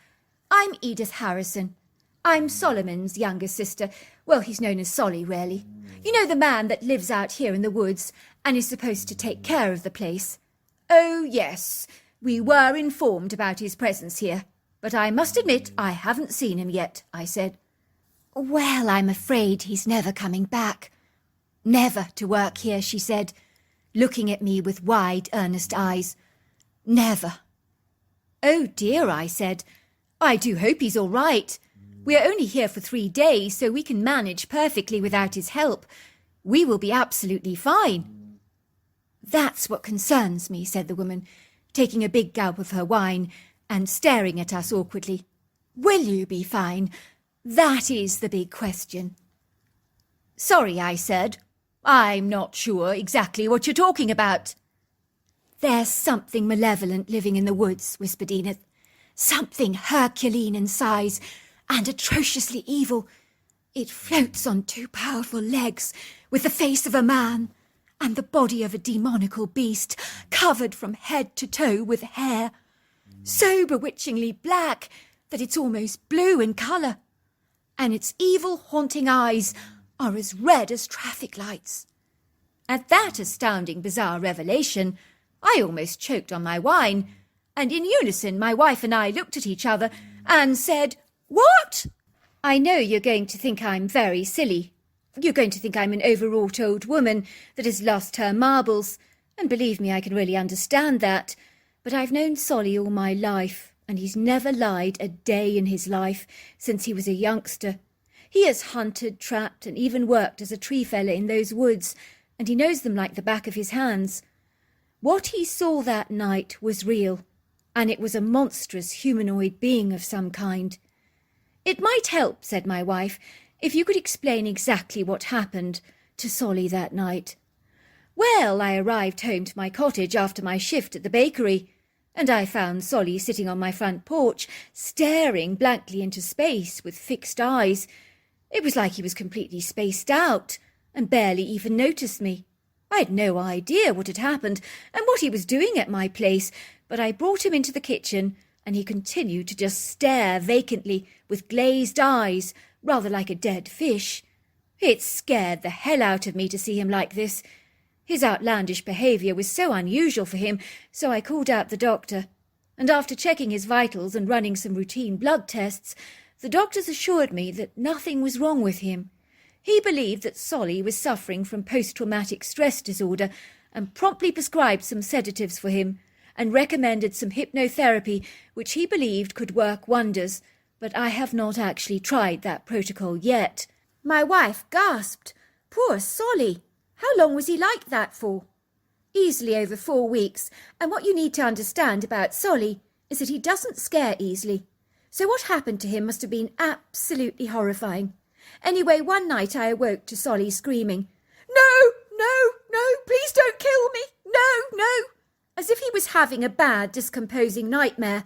I'm Edith Harrison. I'm Solomon's younger sister. Well, he's known as Solly, really. You know, the man that lives out here in the woods and is supposed to take care of the place." "Oh, yes. We were informed about his presence here, but I must admit I haven't seen him yet," I said. "Well, I'm afraid he's never coming back. Never to work here," she said, looking at me with wide, earnest eyes. "Never." "Oh dear," I said. "I do hope he's all right. We're only here for 3 days, so we can manage perfectly without his help. We will be absolutely fine." "That's what concerns me," said the woman, taking a big gulp of her wine and staring at us awkwardly. "Will you be fine? That is the big question." "Sorry," I said. "I'm not sure exactly what you're talking about." "There's something malevolent living in the woods," whispered Edith. "Something Herculean in size and atrociously evil. It floats on 2 powerful legs, with the face of a man and the body of a demonical beast, covered from head to toe with hair, so bewitchingly black that it's almost blue in colour, and its evil, haunting eyes are as red as traffic lights." At that astounding, bizarre revelation, I almost choked on my wine, and in unison my wife and I looked at each other and said, "What?" "I know you're going to think I'm very silly. You're going to think I'm an overwrought old woman that has lost her marbles, and believe me, I can really understand that. But I've known Solly all my life, and he's never lied a day in his life since he was a youngster. He has hunted, trapped, and even worked as a tree feller in those woods, and he knows them like the back of his hands. What he saw that night was real, and it was a monstrous humanoid being of some kind." "It might help," said my wife, "if you could explain exactly what happened to Solly that night." "Well, I arrived home to my cottage after my shift at the bakery, and I found Solly sitting on my front porch, staring blankly into space with fixed eyes. It was like he was completely spaced out and barely even noticed me. I had no idea what had happened and what he was doing at my place, but I brought him into the kitchen, and he continued to just stare vacantly with glazed eyes, rather like a dead fish. It scared the hell out of me to see him like this. His outlandish behaviour was so unusual for him, so I called out the doctor, and after checking his vitals and running some routine blood tests, the doctors assured me that nothing was wrong with him. He believed that Solly was suffering from post-traumatic stress disorder and promptly prescribed some sedatives for him, and recommended some hypnotherapy, which he believed could work wonders, but I have not actually tried that protocol yet." My wife gasped. "Poor Solly! How long was he like that for?" "Easily over 4 weeks, and what you need to understand about Solly is that he doesn't scare easily. So what happened to him must have been absolutely horrifying. Anyway, one night I awoke to Solly screaming, "No, no, no, please don't kill me, no, no," as if he was having a bad, discomposing nightmare.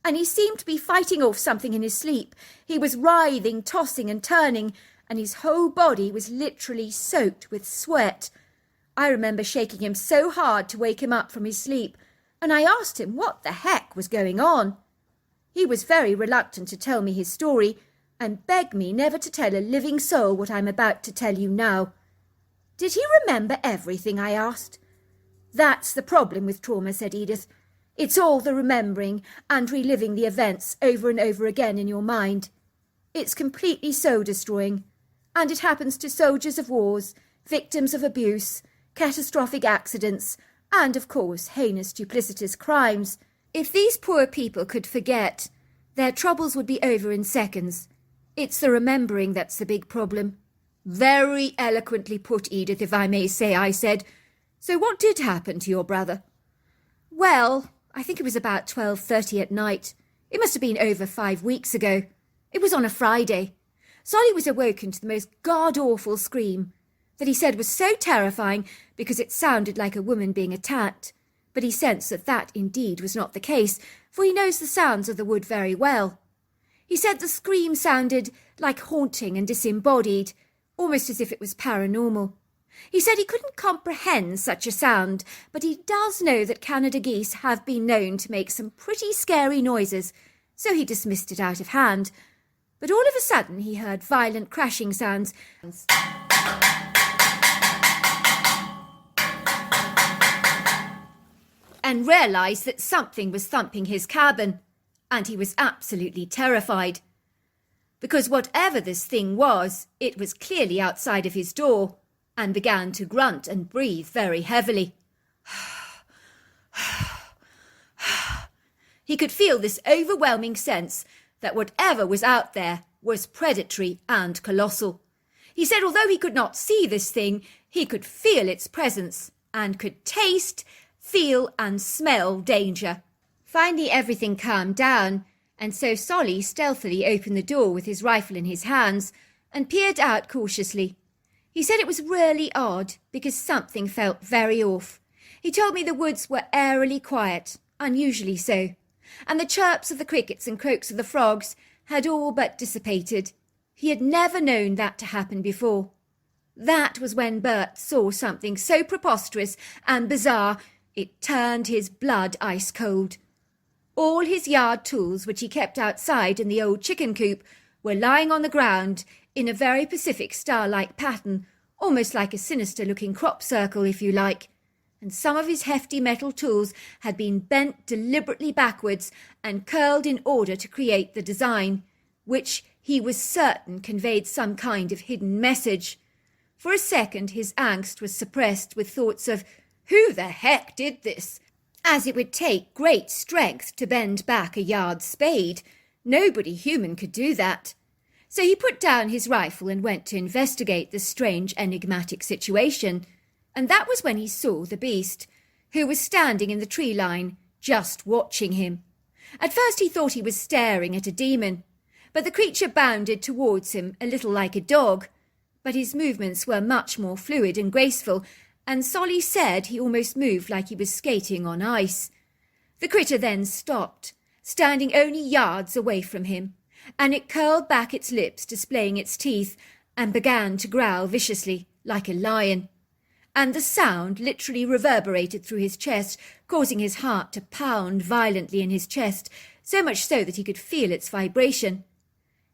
And he seemed to be fighting off something in his sleep. He was writhing, tossing and turning, and his whole body was literally soaked with sweat. I remember shaking him so hard to wake him up from his sleep, and I asked him what the heck was going on. He was very reluctant to tell me his story, and begged me never to tell a living soul what I'm about to tell you now. Did he remember everything? I asked. That's the problem with trauma, said Edith. It's all the remembering and reliving the events over and over again in your mind. It's completely soul-destroying, and it happens to soldiers of wars, victims of abuse, catastrophic accidents, and, of course, heinous duplicitous crimes. If these poor people could forget, their troubles would be over in seconds. It's the remembering that's the big problem. Very eloquently put, Edith, if I may say, I said. So what did happen to your brother? Well, I think it was about 12:30 at night. It must have been over 5 weeks ago. It was on a Friday. Solly was awoken to the most god-awful scream that he said was so terrifying because it sounded like a woman being attacked. But he sensed that that indeed was not the case, for he knows the sounds of the wood very well. He said the scream sounded like haunting and disembodied, almost as if it was paranormal. He said he couldn't comprehend such a sound, but he does know that Canada geese have been known to make some pretty scary noises, so he dismissed it out of hand. But all of a sudden he heard violent crashing sounds and realised that something was thumping his cabin, and he was absolutely terrified. Because whatever this thing was, it was clearly outside of his door, and began to grunt and breathe very heavily. He could feel this overwhelming sense that whatever was out there was predatory and colossal. He said although he could not see this thing, he could feel its presence and could taste, feel and smell danger. Finally everything calmed down, and so Solly stealthily opened the door with his rifle in his hands and peered out cautiously. He said it was really odd because something felt very off. He told me the woods were eerily quiet, unusually so, and the chirps of the crickets and croaks of the frogs had all but dissipated. He had never known that to happen before. That was when Bert saw something so preposterous and bizarre it turned his blood ice cold. All his yard tools, which he kept outside in the old chicken coop, were lying on the ground in a very Pacific star-like pattern, almost like a sinister-looking crop circle, if you like. And some of his hefty metal tools had been bent deliberately backwards and curled in order to create the design, which he was certain conveyed some kind of hidden message. For a second his angst was suppressed with thoughts of, who the heck did this? As it would take great strength to bend back a yard spade. Nobody human could do that. So he put down his rifle and went to investigate the strange enigmatic situation. And that was when he saw the beast, who was standing in the tree line, just watching him. At first he thought he was staring at a demon, but the creature bounded towards him a little like a dog, but his movements were much more fluid and graceful, and Solly said he almost moved like he was skating on ice. The critter then stopped, standing only yards away from him, and it curled back its lips, displaying its teeth, and began to growl viciously, like a lion. And the sound literally reverberated through his chest, causing his heart to pound violently in his chest, so much so that he could feel its vibration.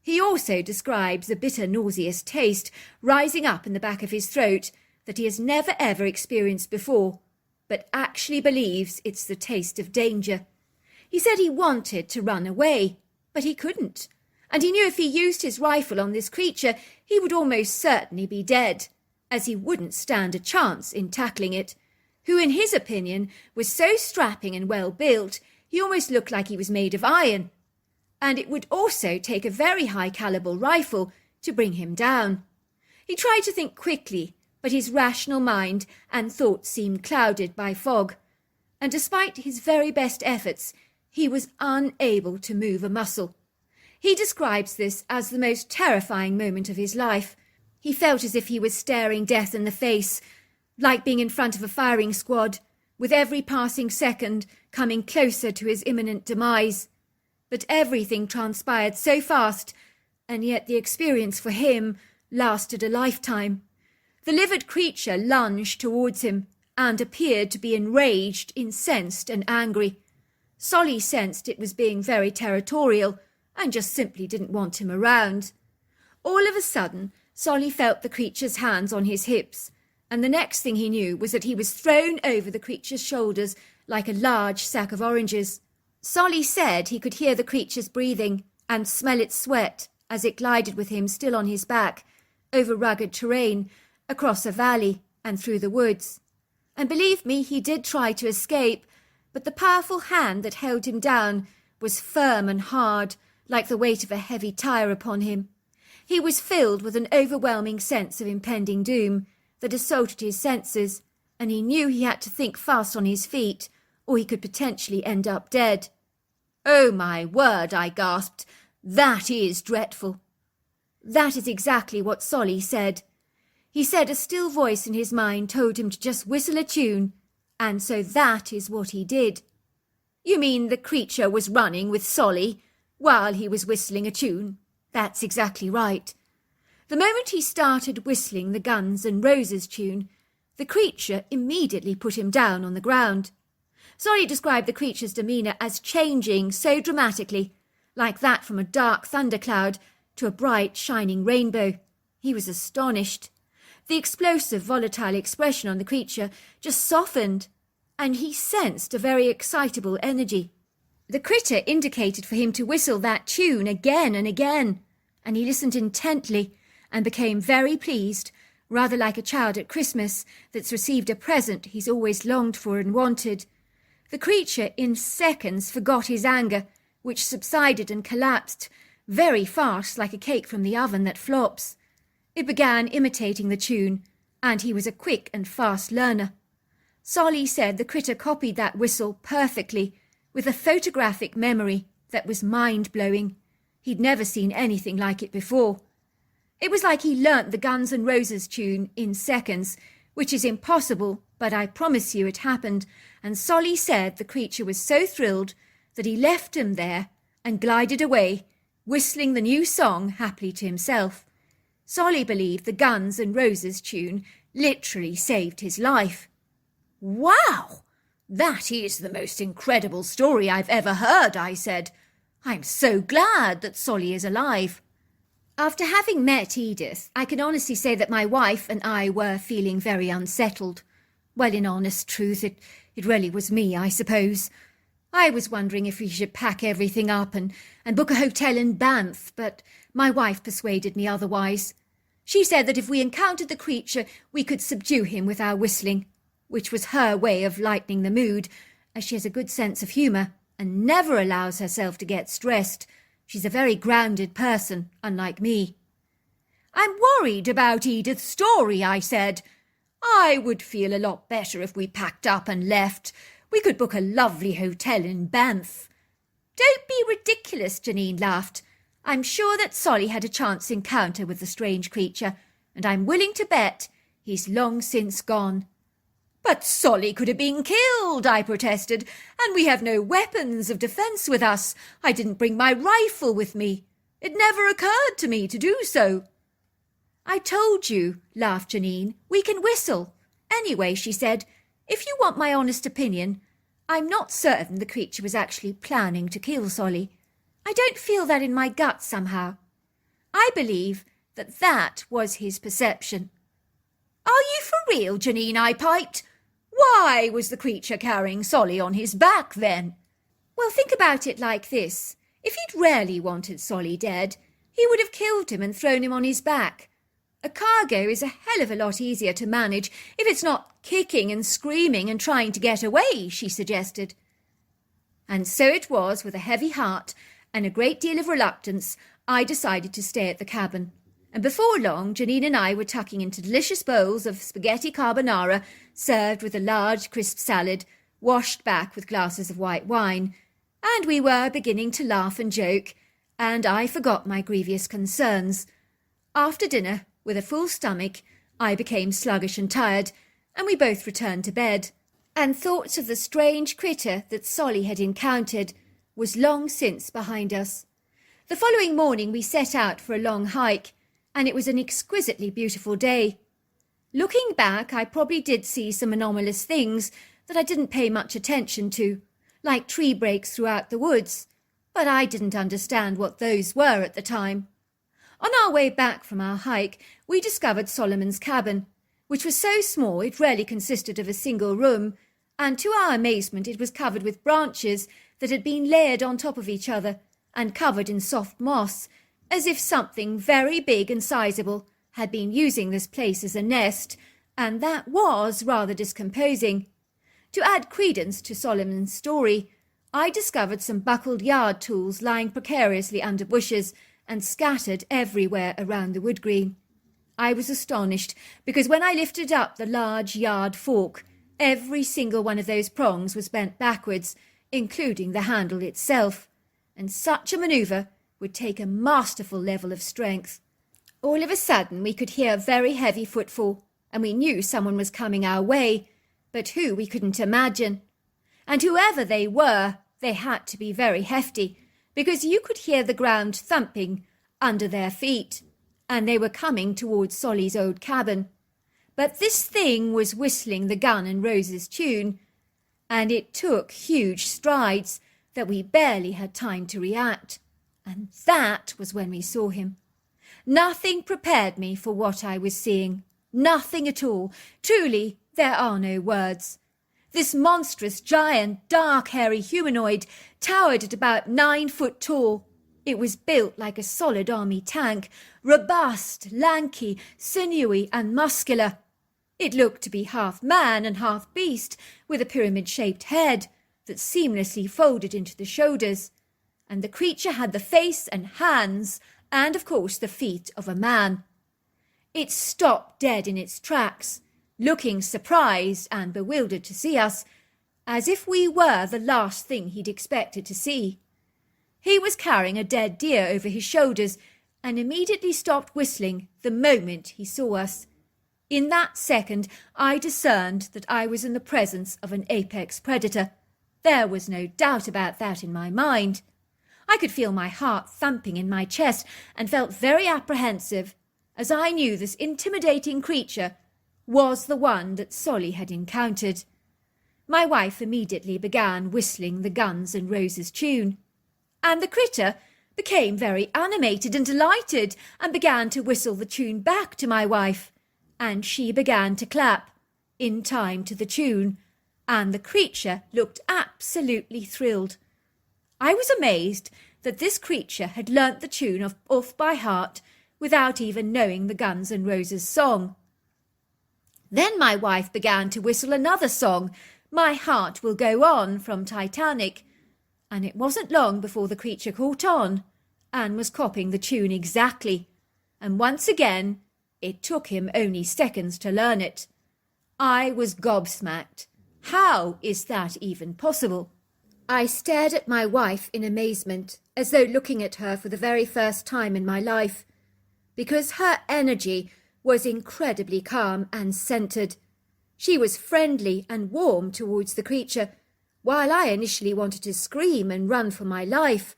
He also describes a bitter, nauseous taste rising up in the back of his throat that he has never ever experienced before, but actually believes it's the taste of danger. He said he wanted to run away, but he couldn't, and he knew if he used his rifle on this creature, he would almost certainly be dead, as he wouldn't stand a chance in tackling it, who in his opinion was so strapping and well built he almost looked like he was made of iron, and it would also take a very high caliber rifle to bring him down. He tried to think quickly, but his rational mind and thoughts seemed clouded by fog, and despite his very best efforts, He was unable to move a muscle. He describes this as the most terrifying moment of his life. He felt as if he was staring death in the face, like being in front of a firing squad, with every passing second coming closer to his imminent demise. But everything transpired so fast, and yet the experience for him lasted a lifetime. The livid creature lunged towards him and appeared to be enraged, incensed and angry. Solly sensed it was being very territorial and just simply didn't want him around. All of a sudden, Solly felt the creature's hands on his hips, and the next thing he knew was that he was thrown over the creature's shoulders like a large sack of oranges. Solly said he could hear the creature's breathing and smell its sweat as it glided with him still on his back, over rugged terrain, across a valley and through the woods. And believe me, he did try to escape, but the powerful hand that held him down was firm and hard, like the weight of a heavy tire upon him. He was filled with an overwhelming sense of impending doom that assaulted his senses, and he knew he had to think fast on his feet, or he could potentially end up dead. "Oh, my word," I gasped. "That is dreadful." That is exactly what Solly said. He said a still voice in his mind told him to just whistle a tune, and so that is what he did. "You mean the creature was running with Solly while he was whistling a tune?" "That's exactly right." The moment he started whistling the Guns N' Roses tune, the creature immediately put him down on the ground. Solly described the creature's demeanour as changing so dramatically, like that from a dark thundercloud to a bright, shining rainbow. He was astonished. The explosive, volatile expression on the creature just softened, and he sensed a very excitable energy. The critter indicated for him to whistle that tune again and again, and he listened intently and became very pleased, rather like a child at Christmas that's received a present he's always longed for and wanted. The creature in seconds forgot his anger, which subsided and collapsed very fast like a cake from the oven that flops. It began imitating the tune, and he was a quick and fast learner. Solly said the critter copied that whistle perfectly, with a photographic memory that was mind-blowing. He'd never seen anything like it before. It was like he learnt the Guns N' Roses tune in seconds, which is impossible, but I promise you it happened, and Solly said the creature was so thrilled that he left him there and glided away, whistling the new song happily to himself. Solly believed the Guns N' Roses tune literally saved his life. "Wow! That is the most incredible story I've ever heard," I said. "I'm so glad that Solly is alive." After having met Edith, I can honestly say that my wife and I were feeling very unsettled. Well, in honest truth, it really was me, I suppose. I was wondering if we should pack everything up and book a hotel in Banff, but my wife persuaded me otherwise. She said that if we encountered the creature, we could subdue him with our whistling, which was her way of lightening the mood, as she has a good sense of humour and never allows herself to get stressed. She's a very grounded person, unlike me. "I'm worried about Edith's story," I said. "I would feel a lot better if we packed up and left. We could book a lovely hotel in Banff." "Don't be ridiculous," Janine laughed. "I'm sure that Solly had a chance encounter with the strange creature, and I'm willing to bet he's long since gone." "But Solly could have been killed," I protested, "and we have no weapons of defence with us. I didn't bring my rifle with me. It never occurred to me to do so." "I told you," laughed Janine, "we can whistle. Anyway," she said, "if you want my honest opinion, I'm not certain the creature was actually planning to kill Solly. I don't feel that in my gut somehow. I believe that was his perception." "Are you for real, Janine?" I piped. "Why was the creature carrying Solly on his back then?" "Well, think about it like this. If he'd really wanted Solly dead, he would have killed him and thrown him on his back. A cargo is a hell of a lot easier to manage if it's not kicking and screaming and trying to get away," she suggested. And so it was with a heavy heart and a great deal of reluctance I decided to stay at the cabin. And before long, Janine and I were tucking into delicious bowls of spaghetti carbonara, served with a large crisp salad, washed back with glasses of white wine, and we were beginning to laugh and joke, and I forgot my grievous concerns. After dinner, with a full stomach, I became sluggish and tired, and we both returned to bed, and thoughts of the strange critter that Solly had encountered was long since behind us. The following morning we set out for a long hike, and it was an exquisitely beautiful day. Looking back, I probably did see some anomalous things that I didn't pay much attention to, like tree breaks throughout the woods, but I didn't understand what those were at the time. On our way back from our hike, we discovered Solomon's cabin, which was so small it rarely consisted of a single room, and to our amazement it was covered with branches that had been layered on top of each other and covered in soft moss, as if something very big and sizable had been using this place as a nest, and that was rather discomposing. To add credence to Solomon's story, I discovered some buckled yard tools lying precariously under bushes and scattered everywhere around the wood green. I was astonished, because when I lifted up the large yard fork, every single one of those prongs was bent backwards, including the handle itself, and such a manoeuvre would take a masterful level of strength. All of a sudden we could hear a very heavy footfall, and we knew someone was coming our way, but who we couldn't imagine. And whoever they were, they had to be very hefty, because you could hear the ground thumping under their feet, and they were coming towards Solly's old cabin. But this thing was whistling the Gun and Roses tune, and it took huge strides that we barely had time to react. And that was when we saw him. Nothing prepared me for what I was seeing. Nothing at all. Truly, there are no words. This monstrous, giant, dark, hairy humanoid towered at about 9 foot tall. It was built like a solid army tank, robust, lanky, sinewy, and muscular. It looked to be half man and half beast, with a pyramid-shaped head that seamlessly folded into the shoulders, and the creature had the face and hands, and of course the feet of a man. It stopped dead in its tracks, looking surprised and bewildered to see us, as if we were the last thing he'd expected to see. He was carrying a dead deer over his shoulders, and immediately stopped whistling the moment he saw us. In that second I discerned that I was in the presence of an apex predator. There was no doubt about that in my mind. I could feel my heart thumping in my chest, and felt very apprehensive, as I knew this intimidating creature was the one that Solly had encountered. My wife immediately began whistling the Guns and Roses tune, and the critter became very animated and delighted, and began to whistle the tune back to my wife, and she began to clap in time to the tune, and the creature looked absolutely thrilled. I was amazed that this creature had learnt the tune off by heart without even knowing the Guns and Roses song. Then my wife began to whistle another song, My Heart Will Go On, from Titanic, and it wasn't long before the creature caught on and was copying the tune exactly, and once again it took him only seconds to learn it. I was gobsmacked. How is that even possible? I stared at my wife in amazement, as though looking at her for the very first time in my life, because her energy was incredibly calm and centred. She was friendly and warm towards the creature, while I initially wanted to scream and run for my life.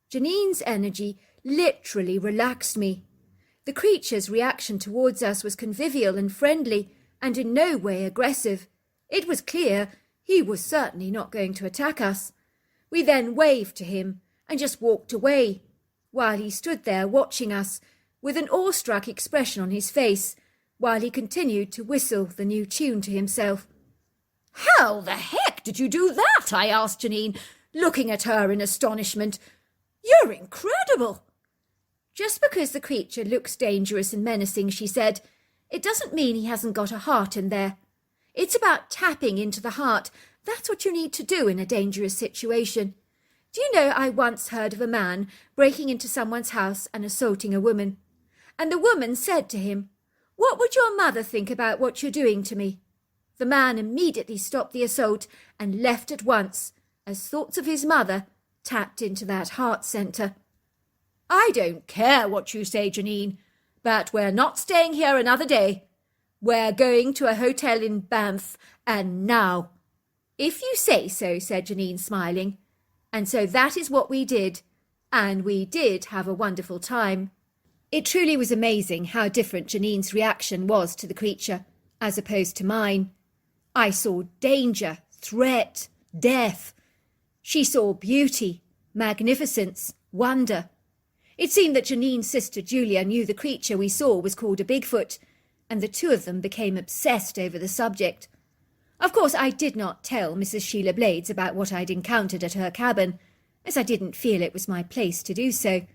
Janine's energy literally relaxed me. The creature's reaction towards us was convivial and friendly, and in no way aggressive. It was clear he was certainly not going to attack us. We then waved to him and just walked away, while he stood there watching us with an awestruck expression on his face, while he continued to whistle the new tune to himself. "How the heck did you do that?" I asked Janine, looking at her in astonishment. "You're incredible." "Just because the creature looks dangerous and menacing," she said, "it doesn't mean he hasn't got a heart in there. It's about tapping into the heart. That's what you need to do in a dangerous situation. Do you know, I once heard of a man breaking into someone's house and assaulting a woman. And the woman said to him, 'What would your mother think about what you're doing to me?' The man immediately stopped the assault and left at once, as thoughts of his mother tapped into that heart centre. "I don't care what you say, Janine, but we're not staying here another day. We're going to a hotel in Banff, and now." "If you say so," said Janine, smiling. And so that is what we did, and we did have a wonderful time. It truly was amazing how different Janine's reaction was to the creature, as opposed to mine. I saw danger, threat, death. She saw beauty, magnificence, wonder. It seemed that Janine's sister Julia knew the creature we saw was called a Bigfoot, and the two of them became obsessed over the subject. Of course, I did not tell Mrs. Sheila Blades about what I'd encountered at her cabin, as I didn't feel it was my place to do so.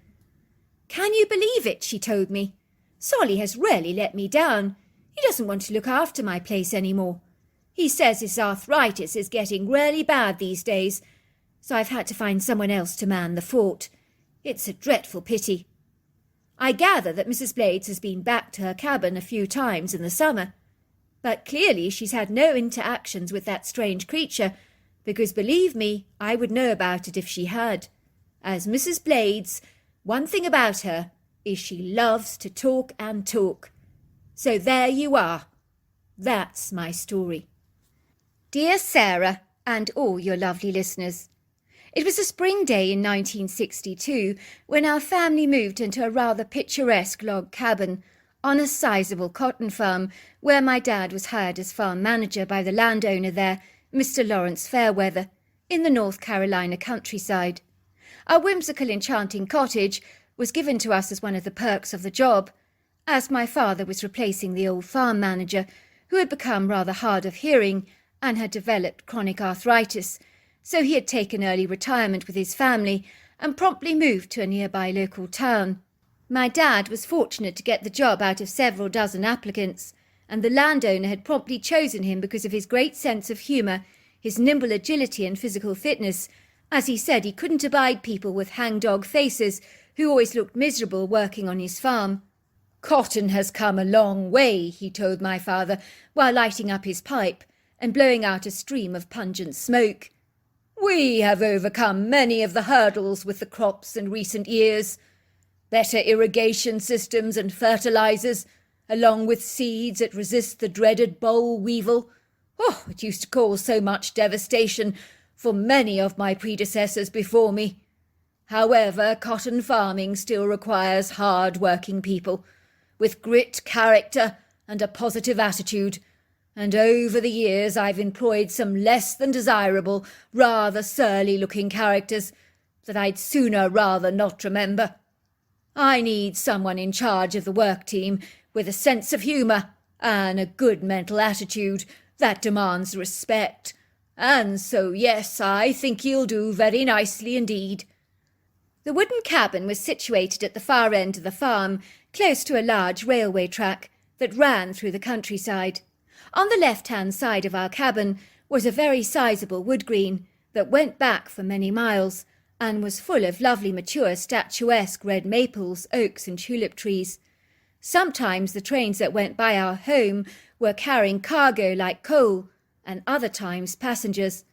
"Can you believe it?" she told me. "Solly has really let me down. He doesn't want to look after my place any more. He says his arthritis is getting really bad these days, so I've had to find someone else to man the fort. It's a dreadful pity." I gather that Mrs. Blades has been back to her cabin a few times in the summer, but clearly she's had no interactions with that strange creature, because believe me, I would know about it if she had. As Mrs. Blades, one thing about her is she loves to talk and talk. So there you are. That's my story. Dear Sarah and all your lovely listeners, it was a spring day in 1962 when our family moved into a rather picturesque log cabin on a sizable cotton farm where my dad was hired as farm manager by the landowner there, Mr. Lawrence Fairweather, in the North Carolina countryside. Our whimsical, enchanting cottage was given to us as one of the perks of the job, as my father was replacing the old farm manager, who had become rather hard of hearing and had developed chronic arthritis, so he had taken early retirement with his family and promptly moved to a nearby local town. My dad was fortunate to get the job out of several dozen applicants, and the landowner had promptly chosen him because of his great sense of humour, his nimble agility and physical fitness, as he said he couldn't abide people with hangdog faces who always looked miserable working on his farm. "Cotton has come a long way," he told my father, while lighting up his pipe and blowing out a stream of pungent smoke. "We have overcome many of the hurdles with the crops in recent years. Better irrigation systems and fertilizers, along with seeds that resist the dreaded boll weevil. Oh, it used to cause so much devastation for many of my predecessors before me. However, cotton farming still requires hard-working people, with grit, character, and a positive attitude, and over the years I've employed some less than desirable, rather surly-looking characters that I'd sooner rather not remember. I need someone in charge of the work team with a sense of humour and a good mental attitude that demands respect. And so, yes, I think you'll do very nicely indeed." The wooden cabin was situated at the far end of the farm, close to a large railway track that ran through the countryside. On the left-hand side of our cabin was a very sizable wood green that went back for many miles, and was full of lovely mature statuesque red maples, oaks and tulip trees. Sometimes the trains that went by our home were carrying cargo like coal, and other times passengers.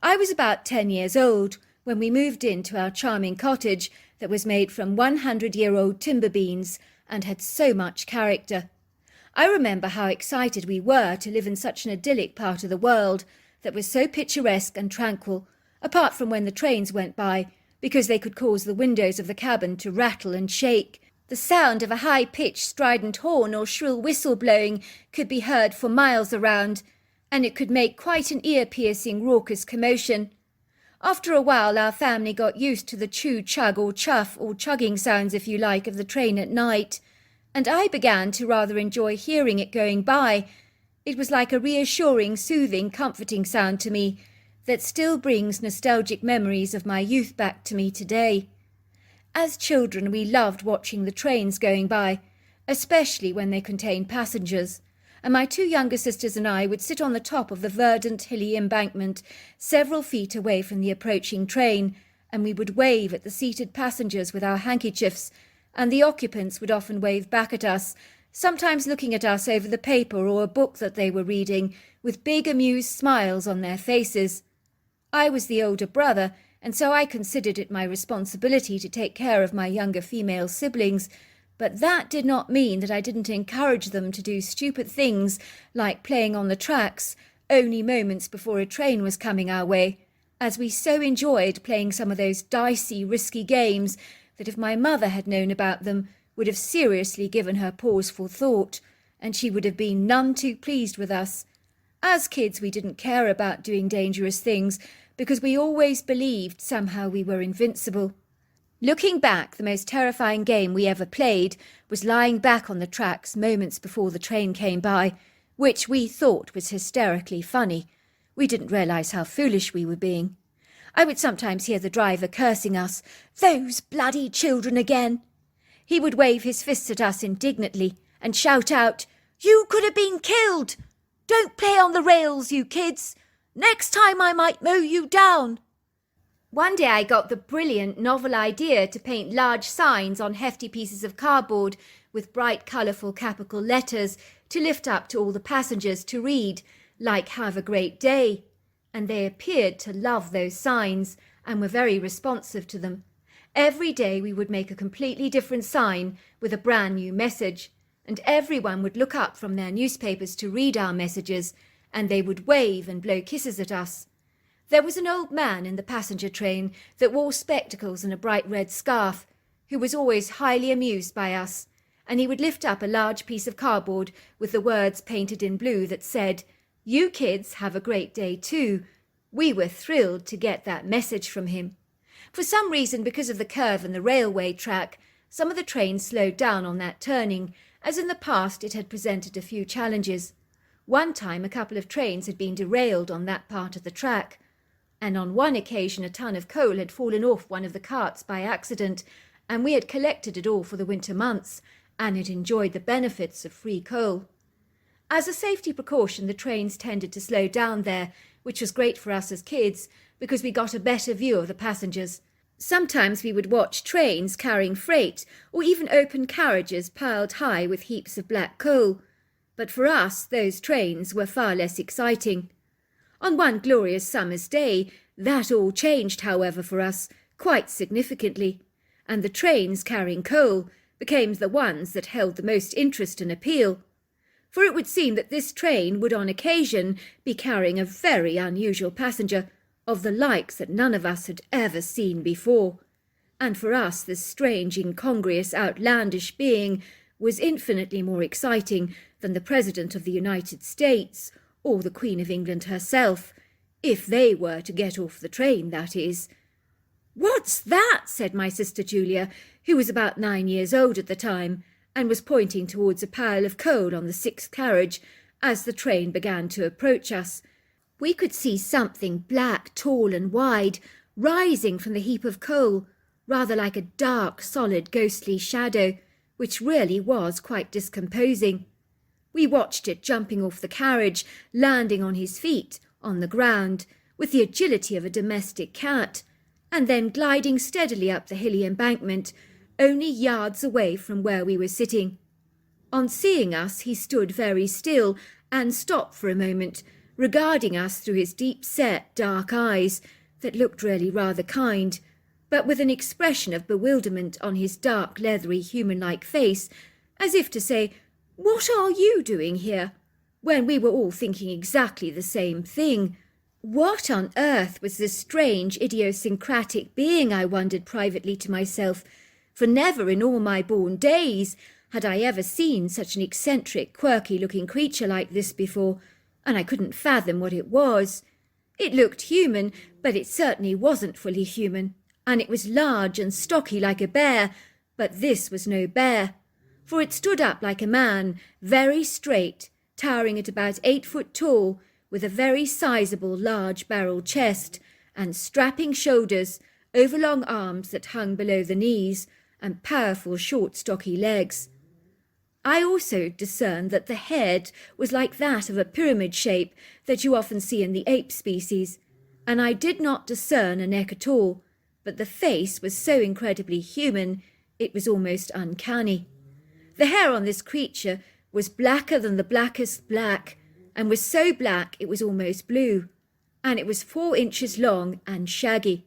I was about 10 years old when we moved into our charming cottage that was made from 100-year-old timber beams and had so much character. I remember how excited we were to live in such an idyllic part of the world that was so picturesque and tranquil, apart from when the trains went by, because they could cause the windows of the cabin to rattle and shake. The sound of a high-pitched strident horn or shrill whistle blowing could be heard for miles around, and it could make quite an ear-piercing, raucous commotion. After a while our family got used to the chew, chug or chuff or chugging sounds, if you like, of the train at night, and I began to rather enjoy hearing it going by. It was like a reassuring, soothing, comforting sound to me that still brings nostalgic memories of my youth back to me today. As children we loved watching the trains going by, especially when they contained passengers, and my two younger sisters and I would sit on the top of the verdant hilly embankment several feet away from the approaching train, and we would wave at the seated passengers with our handkerchiefs, and the occupants would often wave back at us, sometimes looking at us over the paper or a book that they were reading, with big amused smiles on their faces. I was the older brother, and so I considered it my responsibility to take care of my younger female siblings, but that did not mean that I didn't encourage them to do stupid things like playing on the tracks only moments before a train was coming our way, as we so enjoyed playing some of those dicey, risky games that if my mother had known about them would have seriously given her pause for thought, and she would have been none too pleased with us. As kids, we didn't care about doing dangerous things because we always believed somehow we were invincible. Looking back, the most terrifying game we ever played was lying back on the tracks moments before the train came by, which we thought was hysterically funny. We didn't realise how foolish we were being. I would sometimes hear the driver cursing us, "Those bloody children again!" He would wave his fists at us indignantly and shout out, "You could have been killed! Don't play on the rails, you kids! Next time I might mow you down!" One day I got the brilliant novel idea to paint large signs on hefty pieces of cardboard with bright colourful capital letters to lift up to all the passengers to read, like "Have a great day." And they appeared to love those signs and were very responsive to them. Every day we would make a completely different sign with a brand new message, and everyone would look up from their newspapers to read our messages, and they would wave and blow kisses at us. There was an old man in the passenger train that wore spectacles and a bright red scarf, who was always highly amused by us, and he would lift up a large piece of cardboard with the words painted in blue that said, "You kids have a great day too." We were thrilled to get that message from him. For some reason, because of the curve in the railway track, some of the trains slowed down on that turning, as in the past it had presented a few challenges. One time a couple of trains had been derailed on that part of the track, and on one occasion a ton of coal had fallen off one of the carts by accident, and we had collected it all for the winter months, and had enjoyed the benefits of free coal. As a safety precaution, the trains tended to slow down there, which was great for us as kids, because we got a better view of the passengers. Sometimes we would watch trains carrying freight, or even open carriages piled high with heaps of black coal. But for us, those trains were far less exciting. On one glorious summer's day, that all changed, however, for us, quite significantly, and the trains carrying coal became the ones that held the most interest and appeal. For it would seem that this train would on occasion be carrying a very unusual passenger, of the likes that none of us had ever seen before. And for us this strange, incongruous, outlandish being was infinitely more exciting than the President of the United States, or the Queen of England herself, if they were to get off the train, that is. "What's that?" said my sister Julia, who was about 9 years old at the time, and was pointing towards a pile of coal on the 6th carriage as the train began to approach us. We could see something black, tall and wide, rising from the heap of coal, rather like a dark, solid, ghostly shadow, which really was quite discomposing. We watched it jumping off the carriage, landing on his feet, on the ground, with the agility of a domestic cat, and then gliding steadily up the hilly embankment, only yards away from where we were sitting. On seeing us, he stood very still and stopped for a moment, regarding us through his deep-set dark eyes that looked really rather kind, but with an expression of bewilderment on his dark, leathery, human-like face, as if to say, "What are you doing here?" when we were all thinking exactly the same thing. What on earth was this strange, idiosyncratic being, I wondered privately to myself, for never in all my born days had I ever seen such an eccentric, quirky-looking creature like this before, and I couldn't fathom what it was. It looked human, but it certainly wasn't fully human, and it was large and stocky like a bear, but this was no bear, for it stood up like a man, very straight, towering at about 8 foot tall, with a very sizable large-barreled chest, and strapping shoulders, overlong arms that hung below the knees, and powerful short stocky legs. I also discerned that the head was like that of a pyramid shape that you often see in the ape species, and I did not discern a neck at all, but the face was so incredibly human it was almost uncanny. The hair on this creature was blacker than the blackest black, and was so black it was almost blue, and it was 4 inches long and shaggy.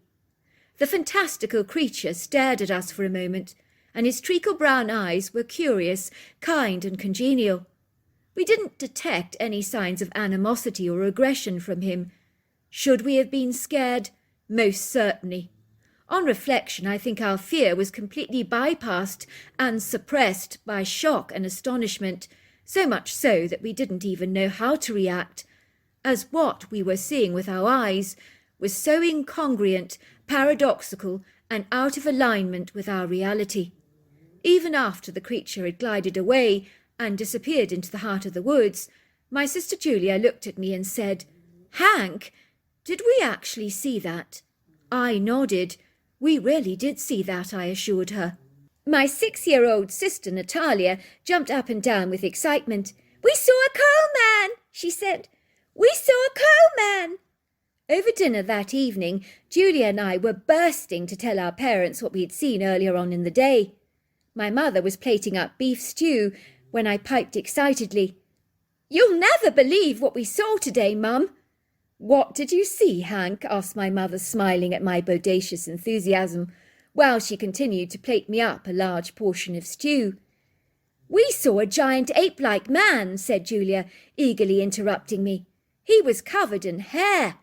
The fantastical creature stared at us for a moment, and his treacle-brown eyes were curious, kind and congenial. We didn't detect any signs of animosity or aggression from him. Should we have been scared? Most certainly. On reflection, I think our fear was completely bypassed and suppressed by shock and astonishment, so much so that we didn't even know how to react, as what we were seeing with our eyes was so incongruent, paradoxical, and out of alignment with our reality. Even after the creature had glided away and disappeared into the heart of the woods, my sister Julia looked at me and said, "Hank, did we actually see that?" I nodded. We really did see that, I assured her. My 6-year-old sister Natalia jumped up and down with excitement. "We saw a coal man," she said. "We saw a coal man." Over dinner that evening, Julia and I were bursting to tell our parents what we had seen earlier on in the day. My mother was plating up beef stew when I piped excitedly, "You'll never believe what we saw today, Mum." "What did you see, Hank?" asked my mother, smiling at my bodacious enthusiasm, while she continued to plate me up a large portion of stew. "We saw a giant ape-like man," said Julia, eagerly interrupting me. "He was covered in hair."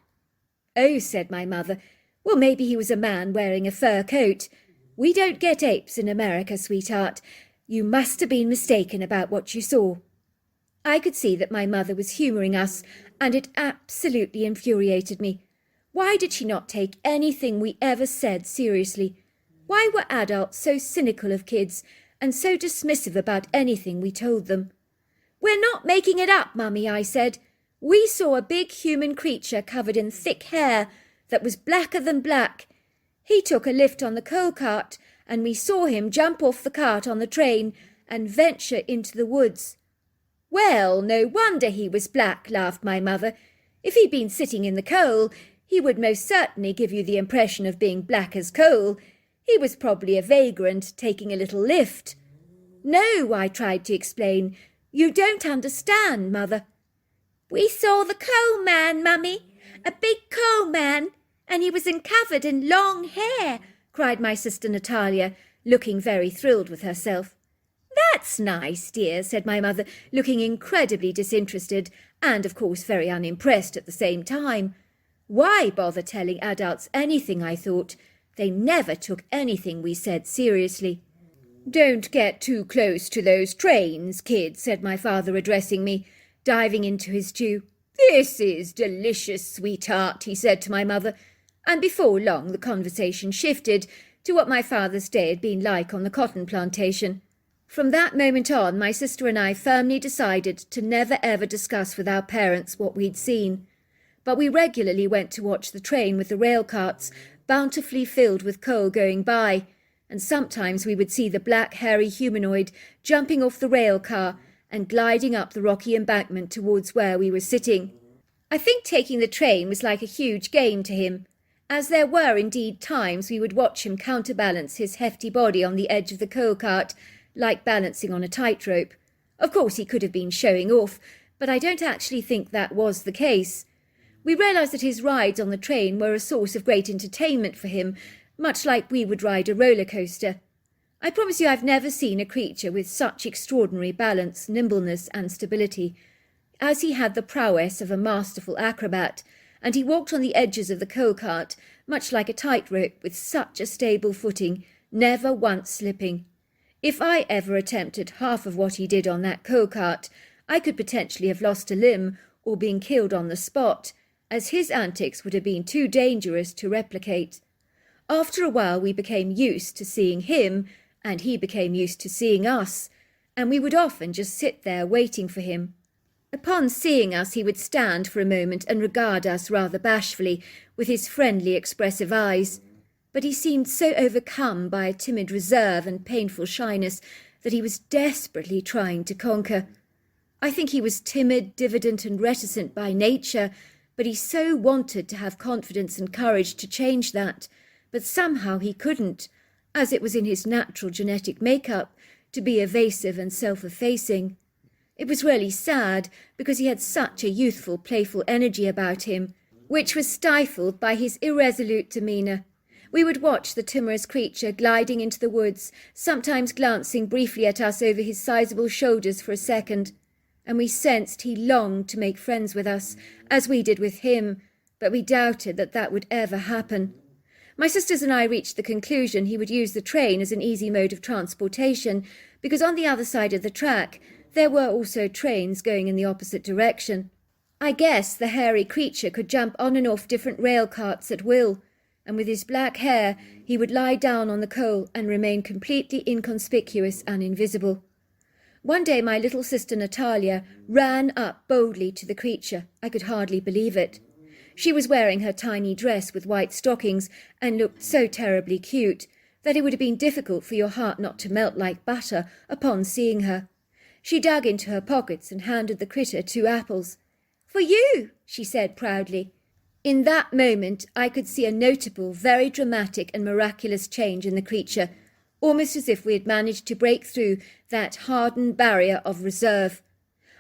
"Oh," said my mother, "well, maybe he was a man wearing a fur coat. We don't get apes in America, sweetheart. You must have been mistaken about what you saw." I could see that my mother was humouring us, and it absolutely infuriated me. Why did she not take anything we ever said seriously? Why were adults so cynical of kids and so dismissive about anything we told them? "We're not making it up, Mummy," I said. "We saw a big human creature covered in thick hair that was blacker than black. He took a lift on the coal cart, and we saw him jump off the cart on the train and venture into the woods." "Well, no wonder he was black," laughed my mother. "If he'd been sitting in the coal, he would most certainly give you the impression of being black as coal. He was probably a vagrant taking a little lift." "No," I tried to explain. "You don't understand, Mother." "We saw the coal man, Mummy, a big coal man, and he was covered in long hair," cried my sister Natalia, looking very thrilled with herself. "That's nice, dear," said my mother, looking incredibly disinterested and, of course, very unimpressed at the same time. Why bother telling adults anything, I thought. They never took anything we said seriously. "Don't get too close to those trains, kids," said my father, addressing me, diving into his stew. "This is delicious, sweetheart," he said to my mother, and before long the conversation shifted to what my father's day had been like on the cotton plantation. From that moment on, my sister and I firmly decided to never ever discuss with our parents what we'd seen. But we regularly went to watch the train with the rail carts, bountifully filled with coal going by, and sometimes we would see the black hairy humanoid jumping off the rail car and gliding up the rocky embankment towards where we were sitting. I think taking the train was like a huge game to him, as there were indeed times we would watch him counterbalance his hefty body on the edge of the coal cart, like balancing on a tightrope. Of course he could have been showing off, but I don't actually think that was the case. We realised that his rides on the train were a source of great entertainment for him, much like we would ride a roller coaster. I promise you I've never seen a creature with such extraordinary balance, nimbleness and stability, as he had the prowess of a masterful acrobat, and he walked on the edges of the coal cart, much like a tightrope, with such a stable footing, never once slipping. If I ever attempted half of what he did on that coal cart, I could potentially have lost a limb or been killed on the spot, as his antics would have been too dangerous to replicate. After a while we became used to seeing him, and he became used to seeing us, and we would often just sit there waiting for him. Upon seeing us he would stand for a moment and regard us rather bashfully with his friendly expressive eyes, but he seemed so overcome by a timid reserve and painful shyness that he was desperately trying to conquer. I think he was timid, diffident and reticent by nature, but he so wanted to have confidence and courage to change that, but somehow he couldn't, as it was in his natural genetic makeup to be evasive and self-effacing. It was really sad, because he had such a youthful, playful energy about him, which was stifled by his irresolute demeanour. We would watch the timorous creature gliding into the woods, sometimes glancing briefly at us over his sizable shoulders for a second, and we sensed he longed to make friends with us, as we did with him, but we doubted that that would ever happen. My sisters and I reached the conclusion he would use the train as an easy mode of transportation, because on the other side of the track there were also trains going in the opposite direction. I guess the hairy creature could jump on and off different rail carts at will, and with his black hair he would lie down on the coal and remain completely inconspicuous and invisible. One day my little sister Natalia ran up boldly to the creature. I could hardly believe it. She was wearing her tiny dress with white stockings and looked so terribly cute that it would have been difficult for your heart not to melt like butter upon seeing her. She dug into her pockets and handed the critter 2 apples. "For you," she said proudly. In that moment I could see a notable, very dramatic and miraculous change in the creature, almost as if we had managed to break through that hardened barrier of reserve.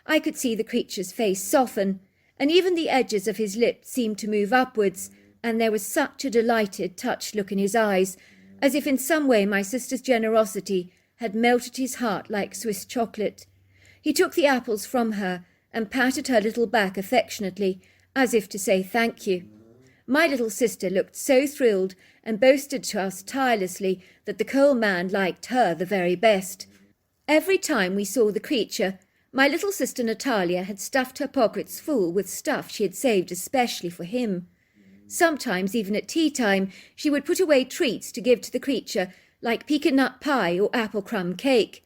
I could see the creature's face soften, and even the edges of his lips seemed to move upwards, and there was such a delighted, touched look in his eyes, as if in some way my sister's generosity had melted his heart like Swiss chocolate. He took the apples from her and patted her little back affectionately, as if to say thank you. My little sister looked so thrilled and boasted to us tirelessly that the coal man liked her the very best. Every time we saw the creature, my little sister Natalia had stuffed her pockets full with stuff she had saved especially for him. Sometimes, even at tea time, she would put away treats to give to the creature, like pecan nut pie or apple crumb cake.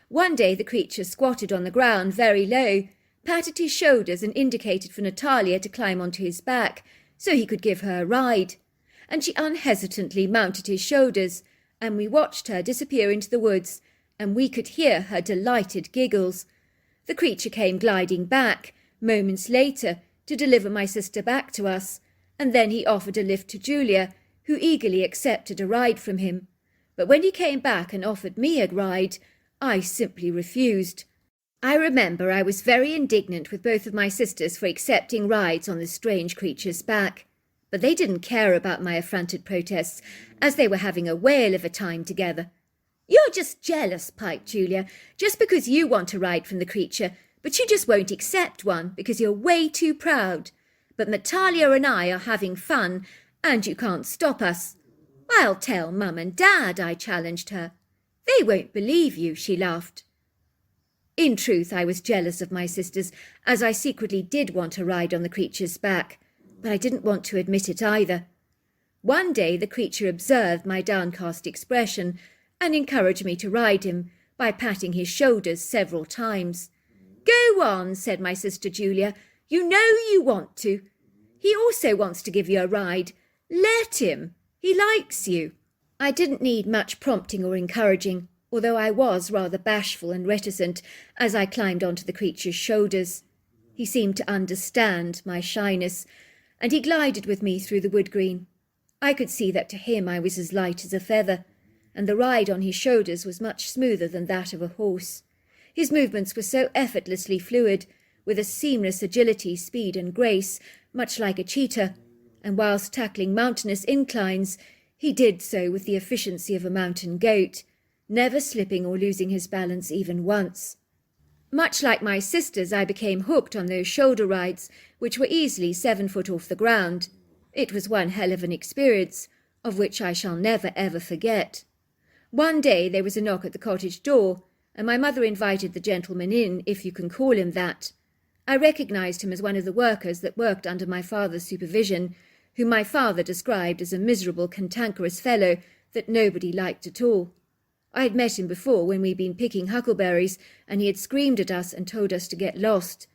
One day the creature squatted on the ground very low, patted his shoulders and indicated for Natalia to climb onto his back, so he could give her a ride, and she unhesitantly mounted his shoulders, and we watched her disappear into the woods, and we could hear her delighted giggles. The creature came gliding back, moments later, to deliver my sister back to us, and then he offered a lift to Julia, who eagerly accepted a ride from him. But when he came back and offered me a ride, I simply refused. I remember I was very indignant with both of my sisters for accepting rides on this strange creature's back, but they didn't care about my affronted protests, as they were having a whale of a time together. "You're just jealous," piped Julia, "just because you want a ride from the creature, but you just won't accept one because you're way too proud. But Natalia and I are having fun, and you can't stop us." "I'll tell Mum and Dad," I challenged her. "They won't believe you," she laughed. In truth, I was jealous of my sisters, as I secretly did want a ride on the creature's back, but I didn't want to admit it either. One day the creature observed my downcast expression and encouraged me to ride him by patting his shoulders several times. "Go on," said my sister Julia. "You know you want to. He also wants to give you a ride. Let him. He likes you." I didn't need much prompting or encouraging, although I was rather bashful and reticent as I climbed onto the creature's shoulders. He seemed to understand my shyness, and he glided with me through the wood green. I could see that to him I was as light as a feather, and the ride on his shoulders was much smoother than that of a horse. His movements were so effortlessly fluid, with a seamless agility, speed and grace, much like a cheetah, and whilst tackling mountainous inclines, he did so with the efficiency of a mountain goat, never slipping or losing his balance even once. Much like my sisters, I became hooked on those shoulder rides, which were easily 7 foot off the ground. It was one hell of an experience, of which I shall never ever forget. One day there was a knock at the cottage door, and my mother invited the gentleman in, if you can call him that. I recognised him as one of the workers that worked under my father's supervision, whom my father described as a miserable, cantankerous fellow that nobody liked at all. I had met him before when we'd been picking huckleberries, and he had screamed at us and told us to get lost.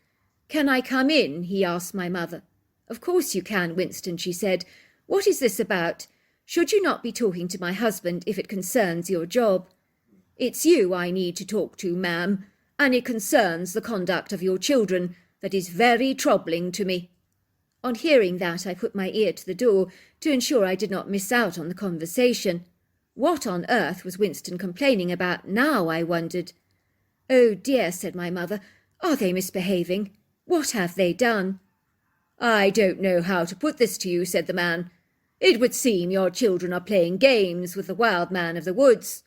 "Can I come in?" he asked my mother. "Of course you can, Winston," she said. "What is this about? Should you not be talking to my husband if it concerns your job?" "It's you I need to talk to, ma'am, and it concerns the conduct of your children that is very troubling to me." On hearing that, I put my ear to the door to ensure I did not miss out on the conversation. What on earth was Winston complaining about now, I wondered. "Oh dear," said my mother, "are they misbehaving? What have they done?" "I don't know how to put this to you," said the man. It would seem your children are playing games with the wild man of the woods.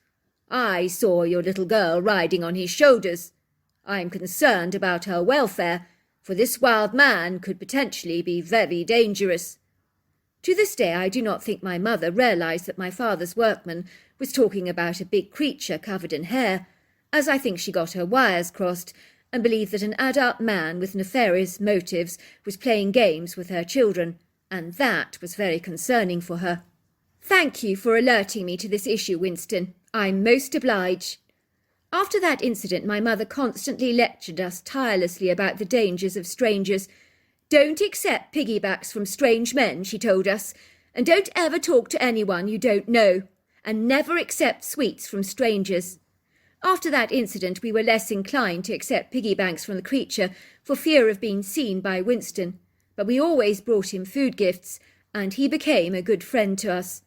I saw your little girl riding on his shoulders. I am concerned about her welfare, for this wild man could potentially be very dangerous." To this day I do not think my mother realised that my father's workman was talking about a big creature covered in hair, as I think she got her wires crossed and believed that an adult man with nefarious motives was playing games with her children, and that was very concerning for her. "Thank you for alerting me to this issue, Winston. I'm most obliged." After that incident, my mother constantly lectured us tirelessly about the dangers of strangers. "Don't accept piggybacks from strange men," she told us, "and don't ever talk to anyone you don't know, and never accept sweets from strangers." After that incident, we were less inclined to accept piggybanks from the creature for fear of being seen by Winston, but we always brought him food gifts, and he became a good friend to us.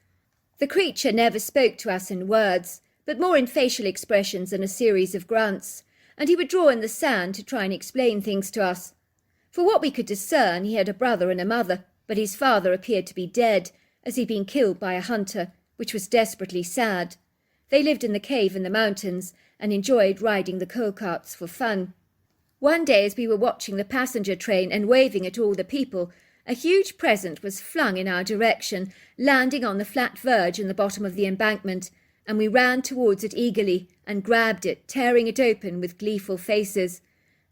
The creature never spoke to us in words, but more in facial expressions and a series of grunts, and he would draw in the sand to try and explain things to us. For what we could discern, he had a brother and a mother, but his father appeared to be dead, as he'd been killed by a hunter, which was desperately sad. They lived in the cave in the mountains and enjoyed riding the coal carts for fun. One day, as we were watching the passenger train and waving at all the people, a huge present was flung in our direction, landing on the flat verge in the bottom of the embankment, and we ran towards it eagerly and grabbed it, tearing it open with gleeful faces.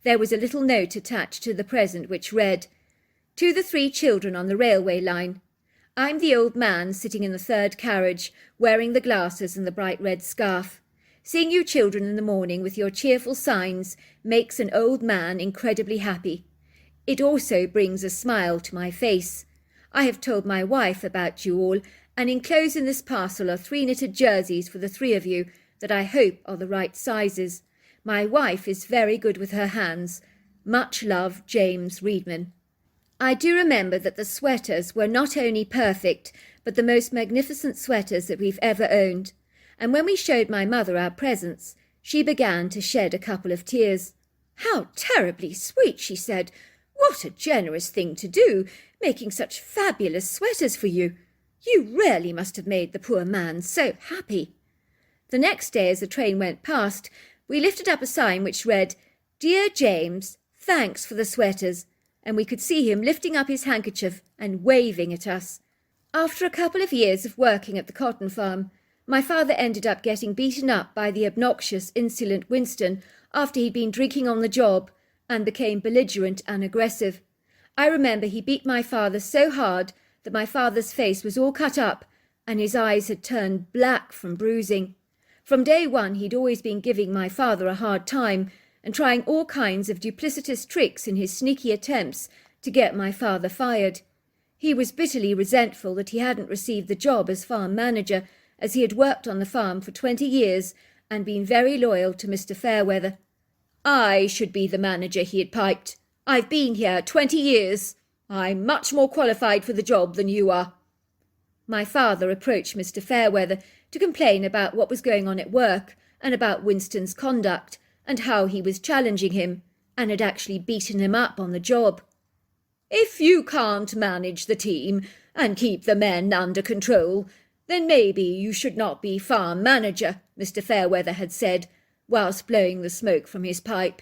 There was a little note attached to the present which read, "To the 3 children on the railway line. I'm the old man sitting in the 3rd carriage, wearing the glasses and the bright red scarf. Seeing you children in the morning with your cheerful signs makes an old man incredibly happy. It also brings a smile to my face. I have told my wife about you all, and enclosed in this parcel are 3 knitted jerseys for the 3 of you that I hope are the right sizes. My wife is very good with her hands. Much love, James Reedman." I do remember that the sweaters were not only perfect, but the most magnificent sweaters that we've ever owned, and when we showed my mother our presents, she began to shed a couple of tears. "How terribly sweet," she said. "What a generous thing to do, making such fabulous sweaters for you. You really must have made the poor man so happy." The next day, as the train went past, we lifted up a sign which read, "Dear James, thanks for the sweaters," and we could see him lifting up his handkerchief and waving at us. After a couple of years of working at the cotton farm, my father ended up getting beaten up by the obnoxious, insolent Winston after he'd been drinking on the job and became belligerent and aggressive. I remember he beat my father so hard that my father's face was all cut up and his eyes had turned black from bruising. From day one he'd always been giving my father a hard time and trying all kinds of duplicitous tricks in his sneaky attempts to get my father fired. He was bitterly resentful that he hadn't received the job as farm manager, as he had worked on the farm for 20 years and been very loyal to Mr. Fairweather. "I should be the manager," he had piped. "I've been here 20 years. I'm much more qualified for the job than you are." My father approached Mr. Fairweather to complain about what was going on at work and about Winston's conduct and how he was challenging him and had actually beaten him up on the job. "If you can't manage the team and keep the men under control, then maybe you should not be farm manager," Mr. Fairweather had said, whilst blowing the smoke from his pipe.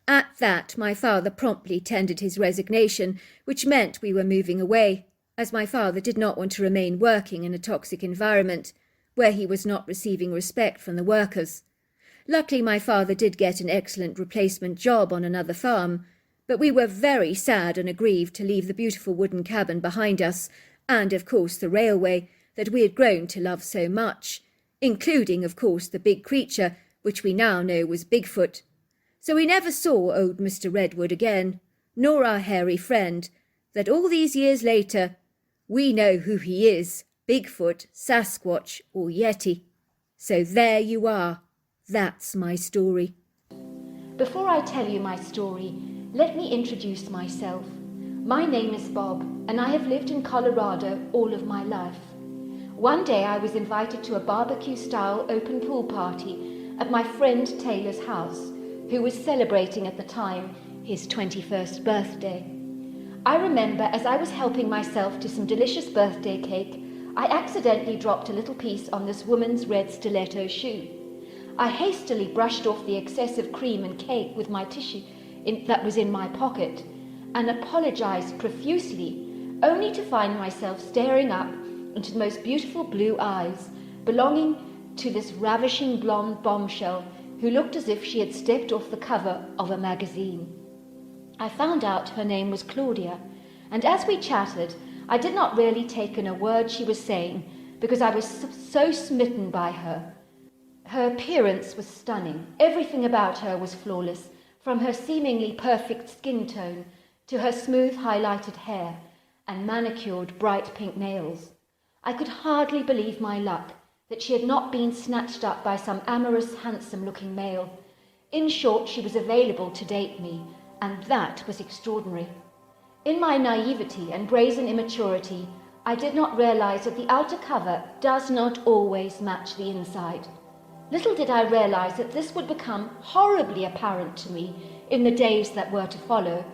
At that, my father promptly tendered his resignation, which meant we were moving away, as my father did not want to remain working in a toxic environment, where he was not receiving respect from the workers. Luckily, my father did get an excellent replacement job on another farm, but we were very sad and aggrieved to leave the beautiful wooden cabin behind us, and, of course, the railway that we had grown to love so much, including, of course, the big creature, which we now know was Bigfoot. So we never saw old Mr. Redwood again, nor our hairy friend, that all these years later, we know who he is, Bigfoot, Sasquatch, or Yeti. So there you are. That's my story. Before I tell you my story, let me introduce myself. My name is Bob, and I have lived in Colorado all of my life. One day I was invited to a barbecue-style open pool party at my friend Taylor's house, who was celebrating at the time his 21st birthday. I remember as I was helping myself to some delicious birthday cake, I accidentally dropped a little piece on this woman's red stiletto shoe. I hastily brushed off the excessive cream and cake with my tissue that was in my pocket and apologized profusely, only to find myself staring up into the most beautiful blue eyes belonging to this ravishing blonde bombshell who looked as if she had stepped off the cover of a magazine. I found out her name was Claudia, and as we chatted, I did not really take in a word she was saying because I was so smitten by her. Her appearance was stunning. Everything about her was flawless, from her seemingly perfect skin tone to her smooth highlighted hair and manicured bright pink nails. I could hardly believe my luck that she had not been snatched up by some amorous, handsome-looking male. In short, she was available to date me, and that was extraordinary. In my naivety and brazen immaturity, I did not realize that the outer cover does not always match the inside. Little did I realize that this would become horribly apparent to me in the days that were to follow,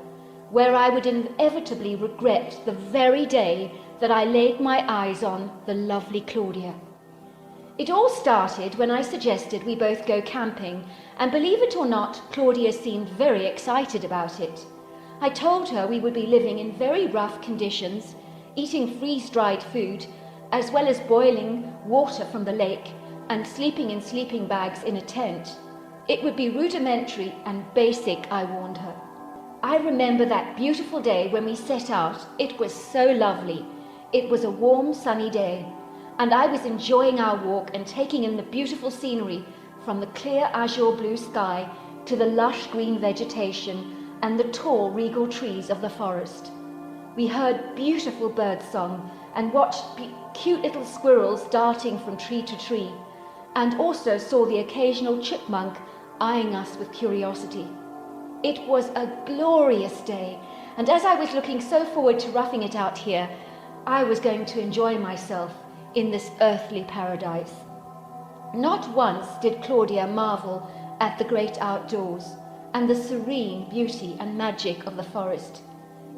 where I would inevitably regret the very day that I laid my eyes on the lovely Claudia. It all started when I suggested we both go camping, and believe it or not, Claudia seemed very excited about it. I told her we would be living in very rough conditions, eating freeze-dried food, as well as boiling water from the lake and sleeping in sleeping bags in a tent. It would be rudimentary and basic, I warned her. I remember that beautiful day when we set out. It was so lovely. It was a warm, sunny day, and I was enjoying our walk and taking in the beautiful scenery from the clear azure blue sky to the lush green vegetation and the tall, regal trees of the forest. We heard beautiful birdsong and watched cute little squirrels darting from tree to tree, and also saw the occasional chipmunk eyeing us with curiosity. It was a glorious day, and as I was looking so forward to roughing it out here, I was going to enjoy myself in this earthly paradise. Not once did Claudia marvel at the great outdoors and the serene beauty and magic of the forest.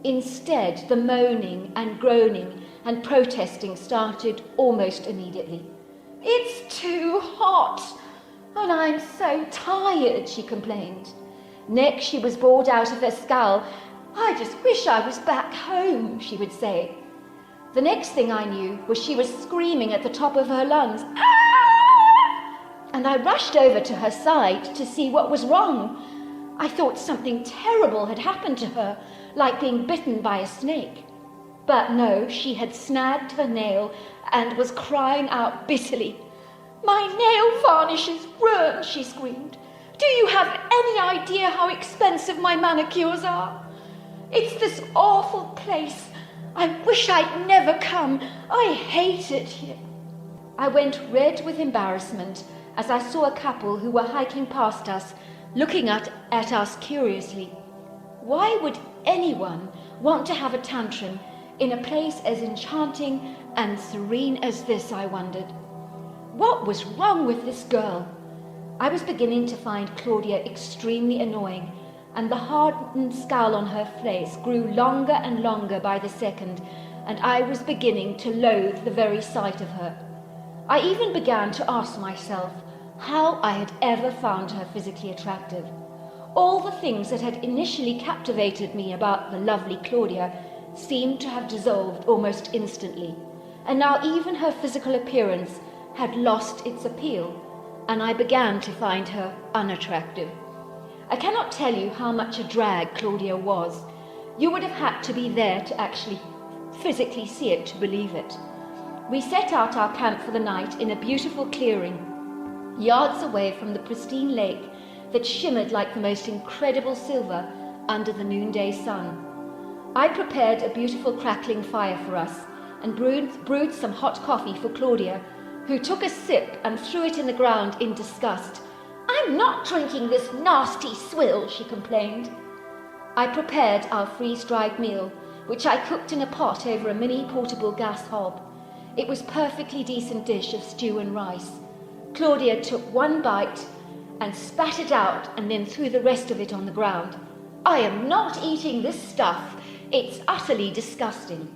Instead, the moaning and groaning and protesting started almost immediately. "It's too hot, and I'm so tired," she complained. Next, she was bored out of her skull. "I just wish I was back home," she would say. The next thing I knew was she was screaming at the top of her lungs, "Ah!" And I rushed over to her side to see what was wrong. I thought something terrible had happened to her, like being bitten by a snake. But no, she had snagged her nail and was crying out bitterly. "My nail varnish is ruined," she screamed. "Do you have any idea how expensive my manicures are? It's this awful place. I wish I'd never come. I hate it here." I went red with embarrassment as I saw a couple who were hiking past us, looking at us curiously. Why would anyone want to have a tantrum in a place as enchanting and serene as this, I wondered. What was wrong with this girl? I was beginning to find Claudia extremely annoying, and the hardened scowl on her face grew longer and longer by the second, and I was beginning to loathe the very sight of her. I even began to ask myself how I had ever found her physically attractive. All the things that had initially captivated me about the lovely Claudia seemed to have dissolved almost instantly, and now even her physical appearance had lost its appeal, and I began to find her unattractive. I cannot tell you how much a drag Claudia was. You would have had to be there to actually physically see it to believe it. We set out our camp for the night in a beautiful clearing, yards away from the pristine lake that shimmered like the most incredible silver under the noonday sun. I prepared a beautiful crackling fire for us and brewed some hot coffee for Claudia, who took a sip and threw it in the ground in disgust. "I'm not drinking this nasty swill," she complained. I prepared our freeze-dried meal, which I cooked in a pot over a mini portable gas hob. It was a perfectly decent dish of stew and rice. Claudia took one bite and spat it out and then threw the rest of it on the ground. "I am not eating this stuff. It's utterly disgusting."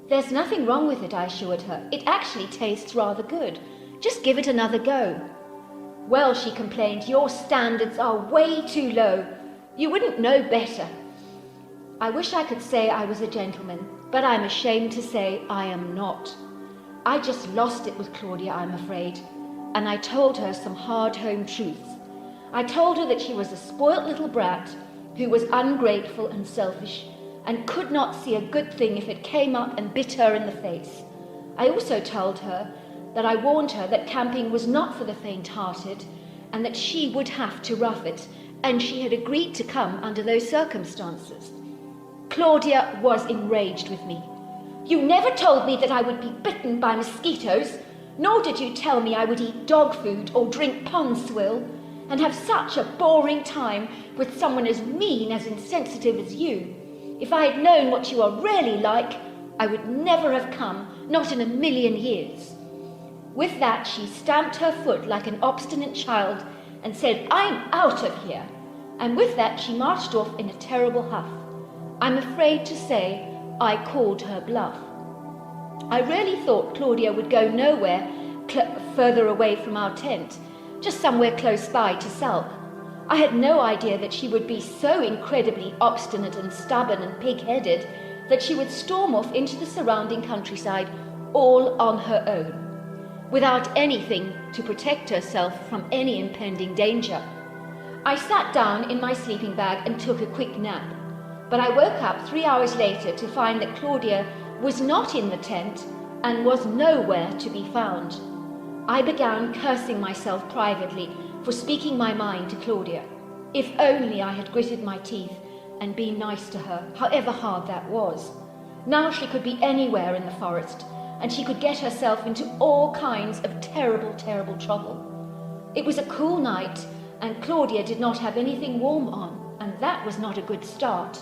"There's nothing wrong with it," I assured her. "It actually tastes rather good. Just give it another go." "Well," she complained, "your standards are way too low. You wouldn't know better." I wish I could say I was a gentleman, but I'm ashamed to say I am not. I just lost it with Claudia, I'm afraid, and I told her some hard-home truths. I told her that she was a spoilt little brat who was ungrateful and selfish and could not see a good thing if it came up and bit her in the face. I also told her that I warned her that camping was not for the faint-hearted and that she would have to rough it, and she had agreed to come under those circumstances. Claudia was enraged with me. "You never told me that I would be bitten by mosquitoes, nor did you tell me I would eat dog food or drink pond swill and have such a boring time with someone as mean, as insensitive as you. If I had known what you are really like, I would never have come, not in a million years." With that, she stamped her foot like an obstinate child and said, "I'm out of here." And with that, she marched off in a terrible huff. I'm afraid to say I called her bluff. I really thought Claudia would go nowhere further away from our tent, just somewhere close by to sulk. I had no idea that she would be so incredibly obstinate and stubborn and pig-headed that she would storm off into the surrounding countryside all on her own, without anything to protect herself from any impending danger. I sat down in my sleeping bag and took a quick nap, but I woke up 3 hours later to find that Claudia was not in the tent and was nowhere to be found. I began cursing myself privately for speaking my mind to Claudia. If only I had gritted my teeth and been nice to her, however hard that was. Now she could be anywhere in the forest, and she could get herself into all kinds of terrible, terrible trouble. It was a cool night, and Claudia did not have anything warm on, and that was not a good start.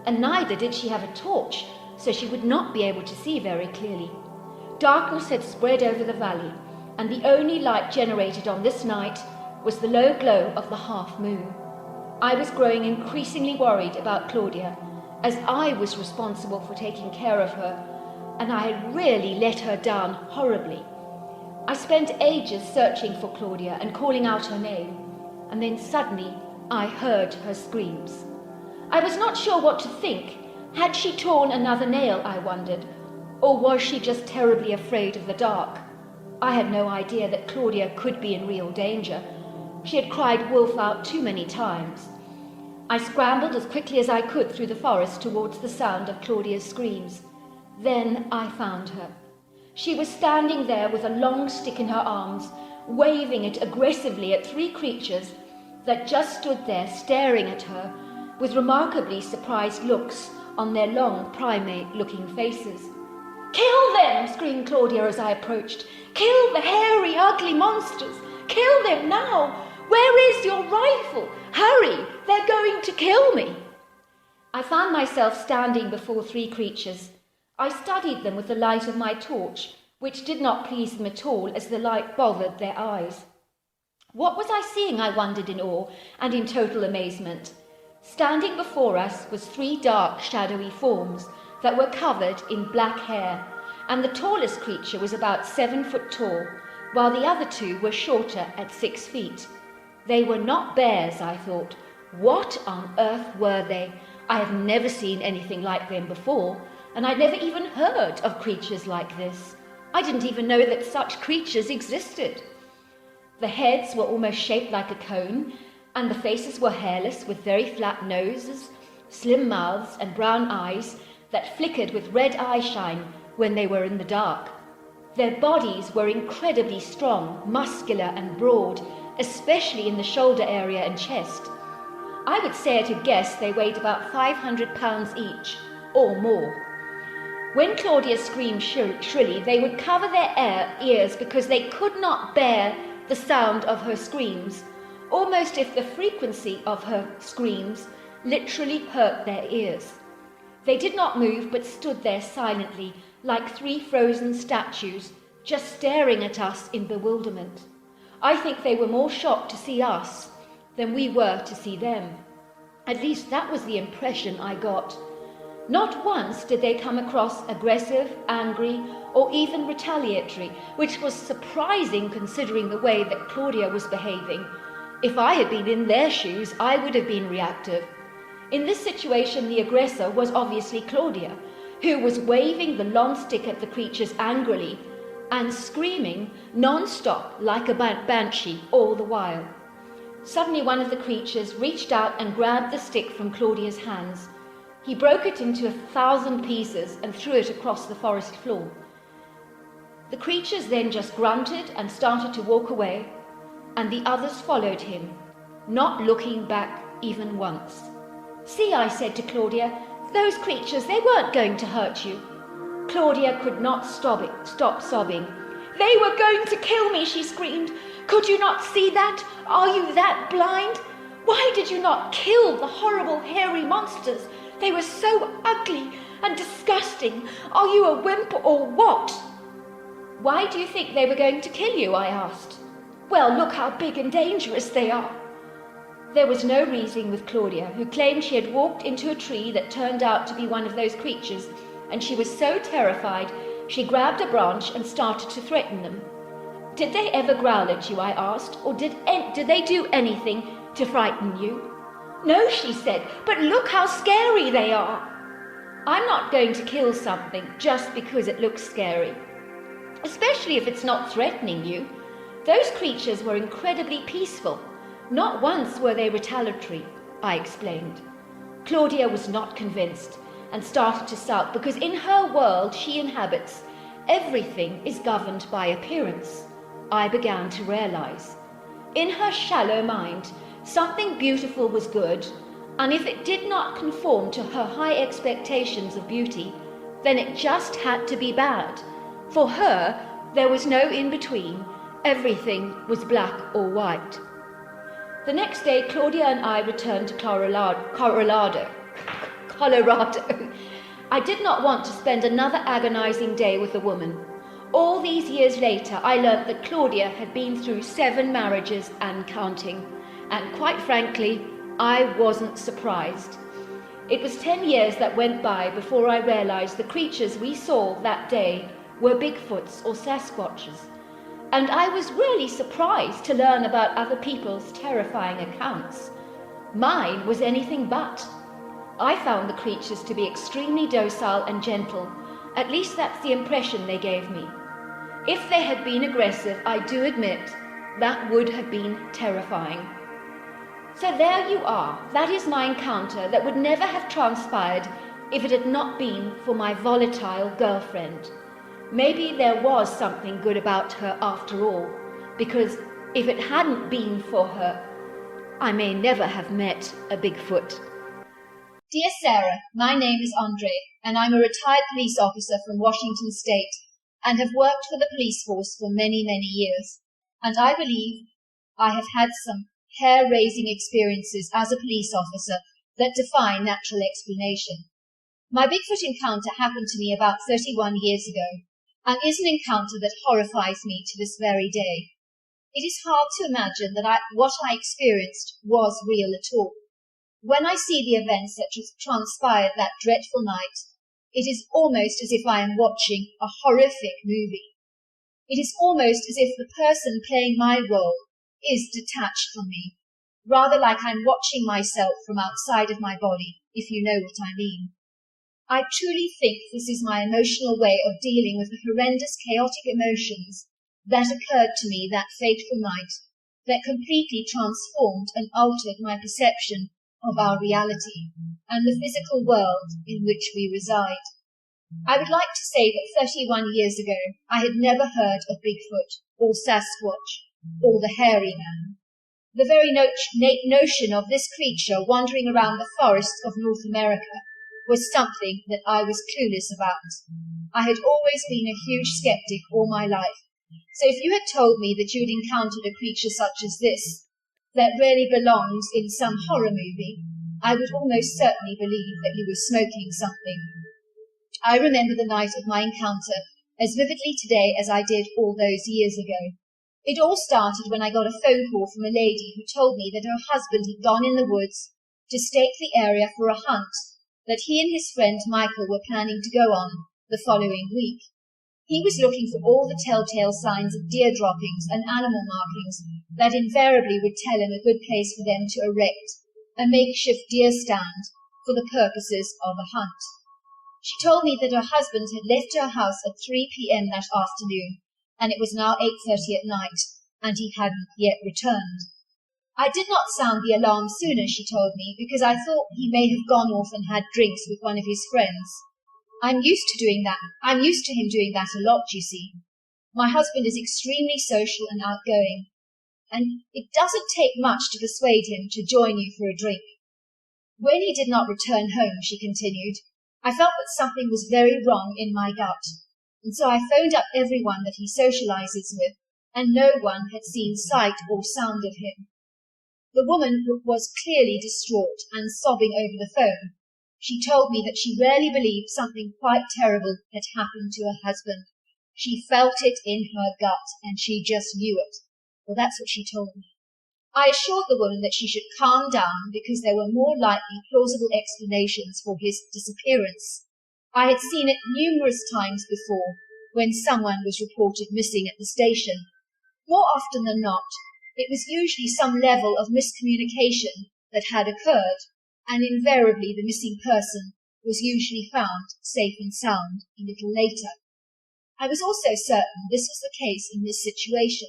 And neither did she have a torch, so she would not be able to see very clearly. Darkness had spread over the valley, and the only light generated on this night was the low glow of the half moon. I was growing increasingly worried about Claudia, as I was responsible for taking care of her, and I had really let her down horribly. I spent ages searching for Claudia and calling out her name, and then suddenly I heard her screams. I was not sure what to think. Had she torn another nail, I wondered, or was she just terribly afraid of the dark? I had no idea that Claudia could be in real danger. She had cried wolf out too many times. I scrambled as quickly as I could through the forest towards the sound of Claudia's screams. Then I found her. She was standing there with a long stick in her arms, waving it aggressively at 3 creatures that just stood there staring at her with remarkably surprised looks on their long primate-looking faces. "Kill them!" screamed Claudia as I approached. "Kill the hairy, ugly monsters! Kill them now! Where is your rifle? Hurry! They're going to kill me!" I found myself standing before 3 creatures. I studied them with the light of my torch, which did not please them at all as the light bothered their eyes. What was I seeing, I wondered in awe and in total amazement. Standing before us was 3 dark, shadowy forms that were covered in black hair, and the tallest creature was about 7 foot tall, while the other 2 were shorter at 6 feet. They were not bears, I thought. What on earth were they? I have never seen anything like them before, and I'd never even heard of creatures like this. I didn't even know that such creatures existed. The heads were almost shaped like a cone, and the faces were hairless with very flat noses, slim mouths, and brown eyes that flickered with red eyeshine when they were in the dark. Their bodies were incredibly strong, muscular, and broad, especially in the shoulder area and chest. I would say at a guess they weighed about 500 pounds each, or more. When Claudia screamed shrilly, they would cover their ears because they could not bear the sound of her screams, almost if the frequency of her screams literally hurt their ears. They did not move but stood there silently, like 3 frozen statues, just staring at us in bewilderment. I think they were more shocked to see us than we were to see them. At least that was the impression I got. Not once did they come across aggressive, angry, or even retaliatory, which was surprising considering the way that Claudia was behaving. If I had been in their shoes, I would have been reactive. In this situation, the aggressor was obviously Claudia, who was waving the long stick at the creatures angrily and screaming non-stop like a banshee all the while. Suddenly one of the creatures reached out and grabbed the stick from Claudia's hands. He broke it into 1,000 pieces and threw it across the forest floor. The creatures then just grunted and started to walk away, and the others followed him, not looking back even once. "See," I said to Claudia, "those creatures, they weren't going to hurt you." Claudia could not stop sobbing. "They were going to kill me," she screamed. "Could you not see that? Are you that blind? Why did you not kill the horrible hairy monsters? They were so ugly and disgusting. Are you a wimp or what?" "Why do you think they were going to kill you?" I asked. "Well, look how big and dangerous they are." There was no reasoning with Claudia, who claimed she had walked into a tree that turned out to be one of those creatures, and she was so terrified she grabbed a branch and started to threaten them. "Did they ever growl at you?" I asked, "or did they do anything to frighten you?" "No," she said, "but look how scary they are." I'm not going to kill something just because it looks scary, especially if it's not threatening you. Those creatures were incredibly peaceful. Not once were they retaliatory, I explained. Claudia was not convinced and started to sulk because in her world she inhabits, everything is governed by appearance. I began to realize. In her shallow mind, something beautiful was good, and if it did not conform to her high expectations of beauty, then it just had to be bad. For her, there was no in-between. Everything was black or white. The next day, Claudia and I returned to Colorado. I did not want to spend another agonizing day with a woman. All these years later, I learnt that Claudia had been through 7 marriages and counting, and quite frankly, I wasn't surprised. It was 10 years that went by before I realized the creatures we saw that day were Bigfoots or Sasquatches. And I was really surprised to learn about other people's terrifying accounts. Mine was anything but. I found the creatures to be extremely docile and gentle. At least that's the impression they gave me. If they had been aggressive, I do admit, that would have been terrifying. So there you are. That is my encounter that would never have transpired if it had not been for my volatile girlfriend. Maybe there was something good about her after all, because if it hadn't been for her, I may never have met a Bigfoot. Dear Sarah, my name is Andre, and I'm a retired police officer from Washington State, and have worked for the police force for many, many years. And I believe I have had some hair-raising experiences as a police officer that defy natural explanation. My Bigfoot encounter happened to me about 31 years ago, and is an encounter that horrifies me to this very day. It is hard to imagine that what I experienced was real at all. When I see the events that transpired that dreadful night, it is almost as if I am watching a horrific movie. It is almost as if the person playing my role is detached from me, rather like I'm watching myself from outside of my body, if you know what I mean. I truly think this is my emotional way of dealing with the horrendous chaotic emotions that occurred to me that fateful night, that completely transformed and altered my perception of our reality and the physical world in which we reside. I would like to say that 31 years ago I had never heard of Bigfoot or Sasquatch or the hairy man. The very notion of this creature wandering around the forests of North America was something that I was clueless about. I had always been a huge skeptic all my life, so if you had told me that you had encountered a creature such as this, that really belongs in some horror movie, I would almost certainly believe that you were smoking something. I remember the night of my encounter as vividly today as I did all those years ago. It all started when I got a phone call from a lady who told me that her husband had gone in the woods to stake the area for a hunt, that he and his friend Michael were planning to go on the following week. He was looking for all the telltale signs of deer droppings and animal markings that invariably would tell him a good place for them to erect a makeshift deer stand for the purposes of a hunt. She told me that her husband had left her house at 3 p.m. that afternoon, and it was now 8:30 at night, and he hadn't yet returned. I did not sound the alarm sooner, she told me, because I thought he may have gone off and had drinks with one of his friends. I'm used to him doing that a lot, you see. My husband is extremely social and outgoing, and it doesn't take much to persuade him to join you for a drink. When he did not return home, she continued, I felt that something was very wrong in my gut, and so I phoned up everyone that he socializes with, and no one had seen sight or sound of him. The woman was clearly distraught and sobbing over the phone. She told me that she rarely believed something quite terrible had happened to her husband. She felt it in her gut, and she just knew it. Well, that's what she told me. I assured the woman that she should calm down because there were more likely plausible explanations for his disappearance. I had seen it numerous times before when someone was reported missing at the station. More often than not, it was usually some level of miscommunication that had occurred, and invariably the missing person was usually found safe and sound a little later. I was also certain this was the case in this situation,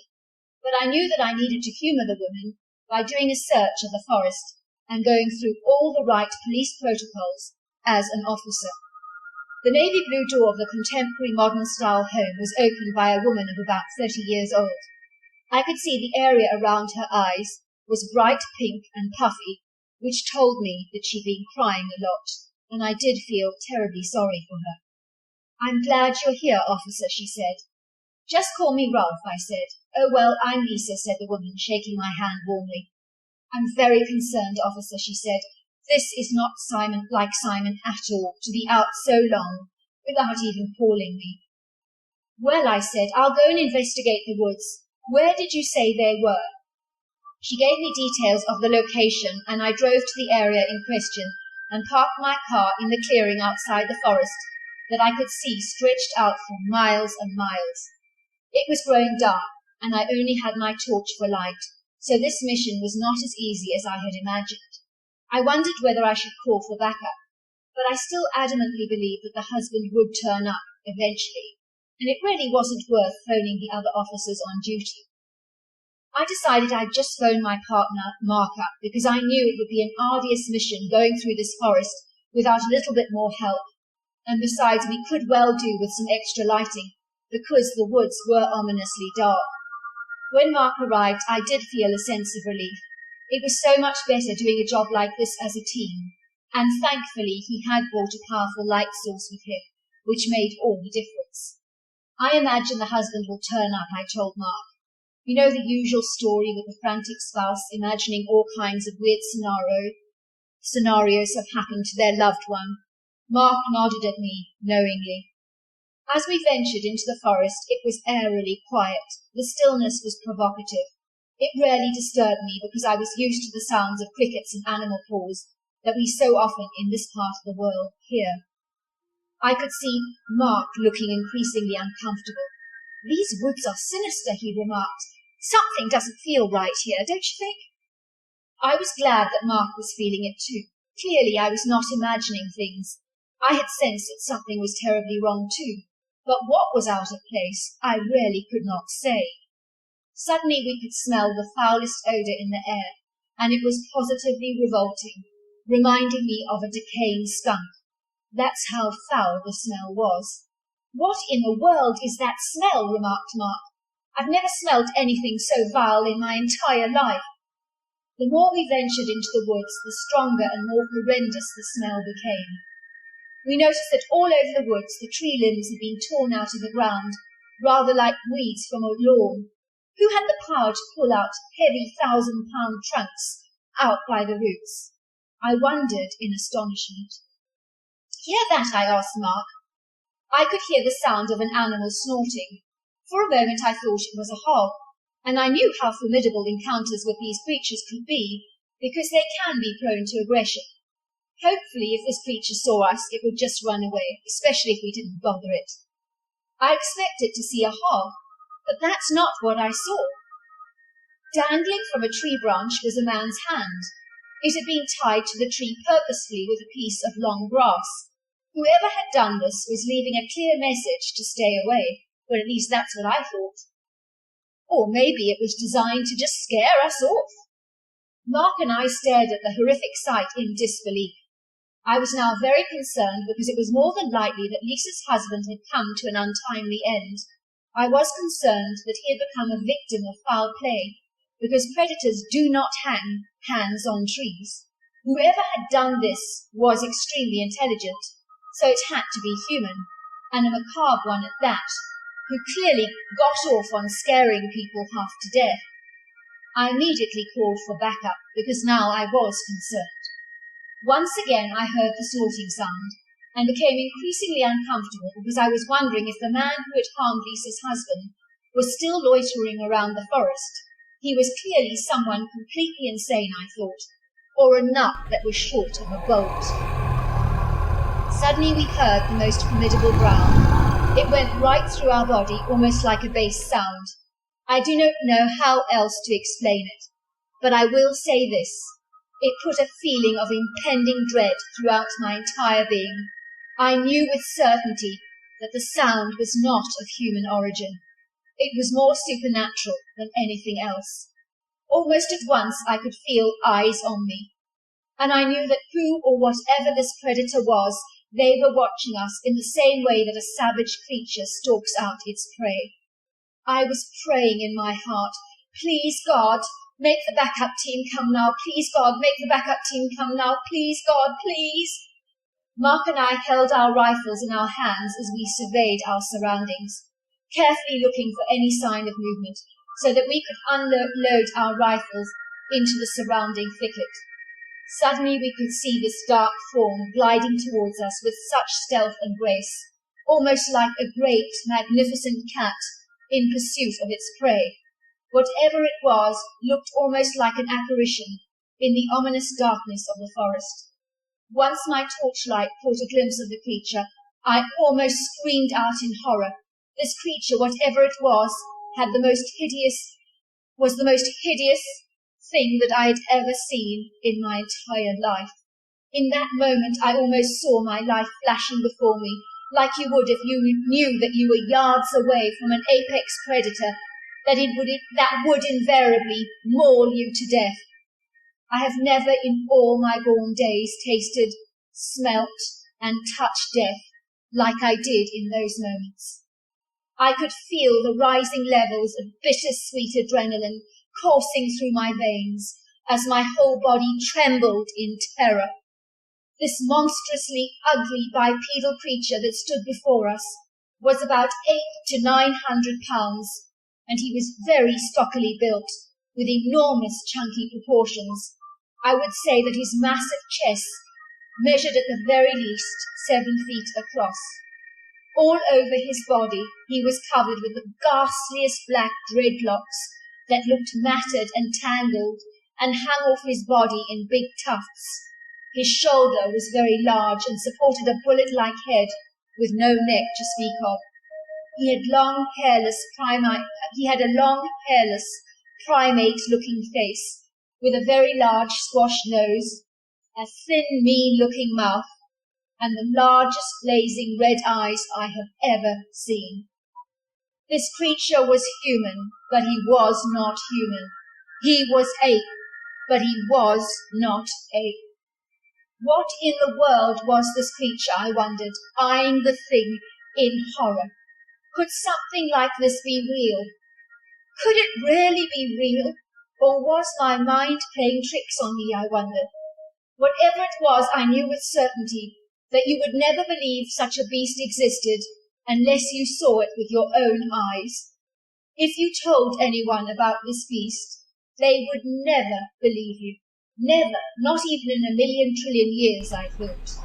but I knew that I needed to humour the woman by doing a search of the forest and going through all the right police protocols as an officer. The navy blue door of the contemporary modern-style home was opened by a woman of about 30 years old. I could see the area around her eyes was bright pink and puffy, which told me that she'd been crying a lot, and I did feel terribly sorry for her. I'm glad you're here, officer, she said. Just call me Ralph, I said. Oh, well, I'm Lisa, said the woman, shaking my hand warmly. I'm very concerned, officer, she said. This is not Simon at all, to be out so long without even calling me. Well, I said, I'll go and investigate the woods. Where did you say they were? She gave me details of the location, and I drove to the area in question and parked my car in the clearing outside the forest that I could see stretched out for miles and miles. It was growing dark, and I only had my torch for light, so this mission was not as easy as I had imagined. I wondered whether I should call for backup, but I still adamantly believed that the husband would turn up eventually, and it really wasn't worth phoning the other officers on duty. I decided I'd just phone my partner, Mark, up, because I knew it would be an arduous mission going through this forest without a little bit more help, and besides we could well do with some extra lighting, because the woods were ominously dark. When Mark arrived, I did feel a sense of relief. It was so much better doing a job like this as a team, and thankfully he had brought a powerful light source with him, which made all the difference. I imagine the husband will turn up, I told Mark. You know the usual story with the frantic spouse imagining all kinds of weird scenarios have happened to their loved one. Mark nodded at me knowingly. As we ventured into the forest, it was eerily quiet. The stillness was provocative. It rarely disturbed me because I was used to the sounds of crickets and animal calls that we so often in this part of the world hear. I could see Mark looking increasingly uncomfortable. These woods are sinister, he remarked. Something doesn't feel right here, don't you think? I was glad that Mark was feeling it too. Clearly I was not imagining things. I had sensed that something was terribly wrong too, but what was out of place I really could not say. Suddenly we could smell the foulest odour in the air, and it was positively revolting, reminding me of a decaying skunk. That's how foul the smell was. What in the world is that smell? Remarked Mark. I've never smelled anything so vile in my entire life. The more we ventured into the woods, the stronger and more horrendous the smell became. We noticed that all over the woods the tree limbs had been torn out of the ground, rather like weeds from a lawn. Who had the power to pull out heavy 1,000-pound trunks out by the roots? I wondered in astonishment. Hear that? I asked Mark. I could hear the sound of an animal snorting. For a moment I thought it was a hog, and I knew how formidable encounters with these creatures could be, because they can be prone to aggression. Hopefully, if this creature saw us, it would just run away, especially if we didn't bother it. I expected to see a hog, but that's not what I saw. Dangling from a tree branch was a man's hand. It had been tied to the tree purposefully with a piece of long grass. Whoever had done this was leaving a clear message to stay away, or at least that's what I thought. Or maybe it was designed to just scare us off. Mark and I stared at the horrific sight in disbelief. I was now very concerned because it was more than likely that Lisa's husband had come to an untimely end. I was concerned that he had become a victim of foul play, because predators do not hang hands on trees. Whoever had done this was extremely intelligent, so it had to be human, and a macabre one at that, who clearly got off on scaring people half to death. I immediately called for backup, because now I was concerned. Once again I heard the snorting sound, and became increasingly uncomfortable because I was wondering if the man who had harmed Lisa's husband was still loitering around the forest. He was clearly someone completely insane, I thought, or a nut that was short of a bolt. Suddenly we heard the most formidable growl. It went right through our body, almost like a bass sound. I do not know how else to explain it, but I will say this. It put a feeling of impending dread throughout my entire being. I knew with certainty that the sound was not of human origin. It was more supernatural than anything else. Almost at once I could feel eyes on me, and I knew that who or whatever this predator was, they were watching us in the same way that a savage creature stalks out its prey. I was praying in my heart, please God, make the backup team come now. Please God, make the backup team come now. Please God, please. Mark and I held our rifles in our hands as we surveyed our surroundings, carefully looking for any sign of movement, so that we could unload our rifles into the surrounding thicket. Suddenly we could see this dark form gliding towards us with such stealth and grace, almost like a great, magnificent cat in pursuit of its prey. Whatever it was looked almost like an apparition in the ominous darkness of the forest. Once my torchlight caught a glimpse of the creature, I almost screamed out in horror. This creature, whatever it was the most hideous thing that I had ever seen in my entire life. In that moment, I almost saw my life flashing before me, like you would if you knew that you were yards away from an apex predator that would invariably maul you to death. I have never in all my born days tasted, smelt, and touched death like I did in those moments. I could feel the rising levels of bitter-sweet adrenaline coursing through my veins as my whole body trembled in terror. This monstrously ugly bipedal creature that stood before us was about 800 to 900 pounds, and he was very stockily built, with enormous chunky proportions. I would say that his massive chest measured at the very least 7 feet across. All over his body he was covered with the ghastliest black dreadlocks that looked matted and tangled and hung off his body in big tufts. His shoulder was very large and supported a bullet-like head with no neck to speak of. He had a long, hairless, primate-looking face, with a very large squash nose, a thin, mean-looking mouth, and the largest blazing red eyes I have ever seen. This creature was human, but he was not human. He was ape, but he was not ape. What in the world was this creature, I wondered, eyeing the thing in horror? Could something like this be real? Could it really be real? Or was my mind playing tricks on me, I wondered? Whatever it was, I knew with certainty that you would never believe such a beast existed unless you saw it with your own eyes. If you told anyone about this beast, they would never believe you. Never, not even in a million trillion years, I thought.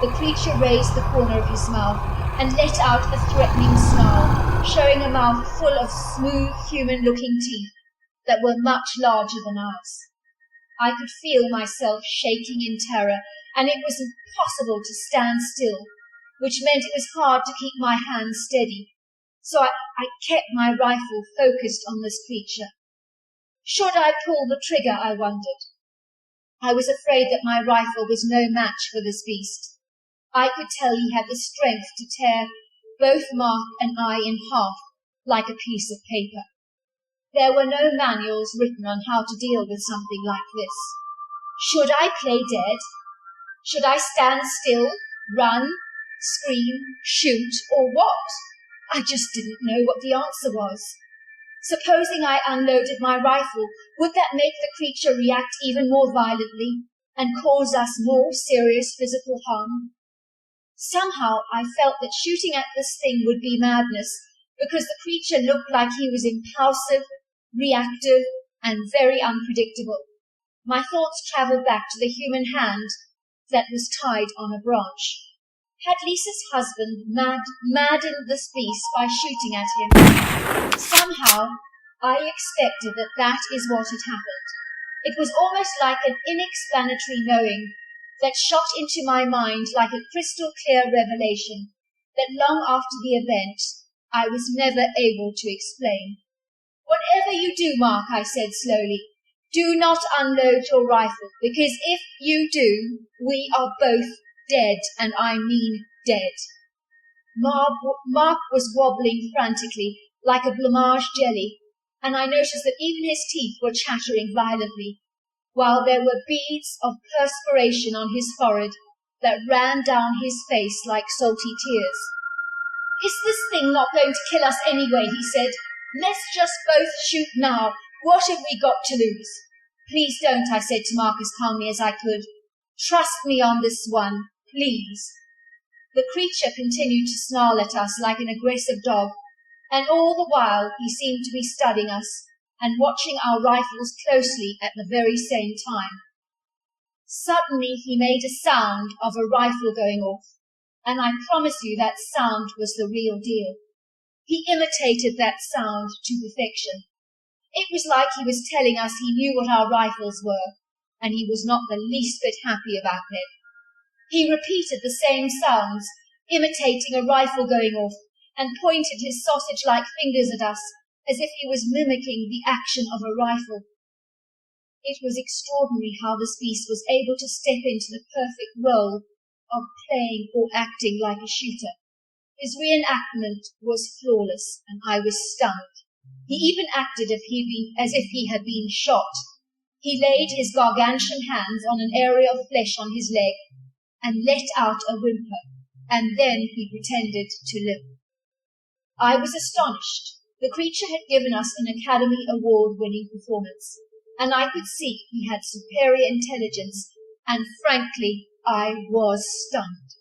The creature raised the corner of his mouth and let out a threatening snarl, showing a mouth full of smooth, human-looking teeth that were much larger than ours. I could feel myself shaking in terror and it was impossible to stand still, which meant it was hard to keep my hands steady. So I kept my rifle focused on this creature. Should I pull the trigger, I wondered. I was afraid that my rifle was no match for this beast. I could tell he had the strength to tear both Mark and I in half like a piece of paper. There were no manuals written on how to deal with something like this. Should I play dead? Should I stand still, run, scream, shoot, or what? I just didn't know what the answer was. Supposing I unloaded my rifle, would that make the creature react even more violently and cause us more serious physical harm? Somehow I felt that shooting at this thing would be madness, because the creature looked like he was impulsive, reactive, and very unpredictable. My thoughts travelled back to the human hand that was tied on a branch. Had Lisa's husband maddened this beast by shooting at him? Somehow I expected that is what had happened. It was almost like an inexplanatory knowing that shot into my mind like a crystal clear revelation that long after the event I was never able to explain. Whatever you do, Mark, I said slowly, do not unload your rifle, because if you do, we are both dead, and I mean dead. Mark was wobbling frantically, like a blancmange jelly, and I noticed that even his teeth were chattering violently, while there were beads of perspiration on his forehead that ran down his face like salty tears. Is this thing not going to kill us anyway? He said. Let's just both shoot now. What have we got to lose? Please don't, I said to Mark as calmly as I could. Trust me on this one, please. The creature continued to snarl at us like an aggressive dog, and all the while he seemed to be studying us and watching our rifles closely at the very same time. Suddenly he made a sound of a rifle going off, and I promise you that sound was the real deal. He imitated that sound to perfection. It was like he was telling us he knew what our rifles were, and he was not the least bit happy about it. He repeated the same sounds, imitating a rifle going off, and pointed his sausage-like fingers at us as if he was mimicking the action of a rifle. It was extraordinary how this beast was able to step into the perfect role of playing or acting like a shooter. His reenactment was flawless, and I was stunned. He even acted as if he had been shot. He laid his gargantuan hands on an area of flesh on his leg and let out a whimper, and then he pretended to limp. I was astonished. The creature had given us an Academy Award-winning performance, and I could see he had superior intelligence, and frankly, I was stunned.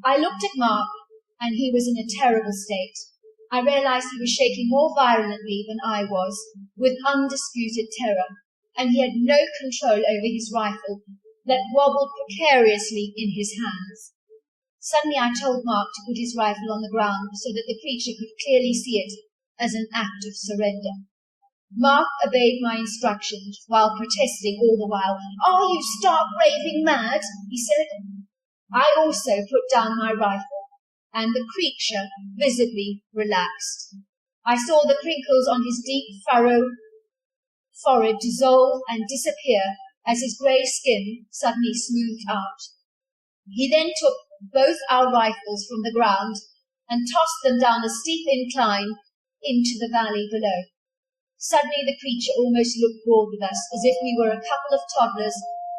I looked at Mark, and he was in a terrible state. I realized he was shaking more violently than I was, with undisputed terror, and he had no control over his rifle that wobbled precariously in his hands. Suddenly I told Mark to put his rifle on the ground so that the creature could clearly see it as an act of surrender. Mark obeyed my instructions while protesting all the while. "Are you stark raving mad?" he said. I also put down my rifle, and the creature visibly relaxed. I saw the crinkles on his deep furrowed forehead dissolve and disappear as his grey skin suddenly smoothed out. He then took both our rifles from the ground and tossed them down a steep incline into the valley below. Suddenly the creature almost looked bored with us, as if we were a couple of toddlers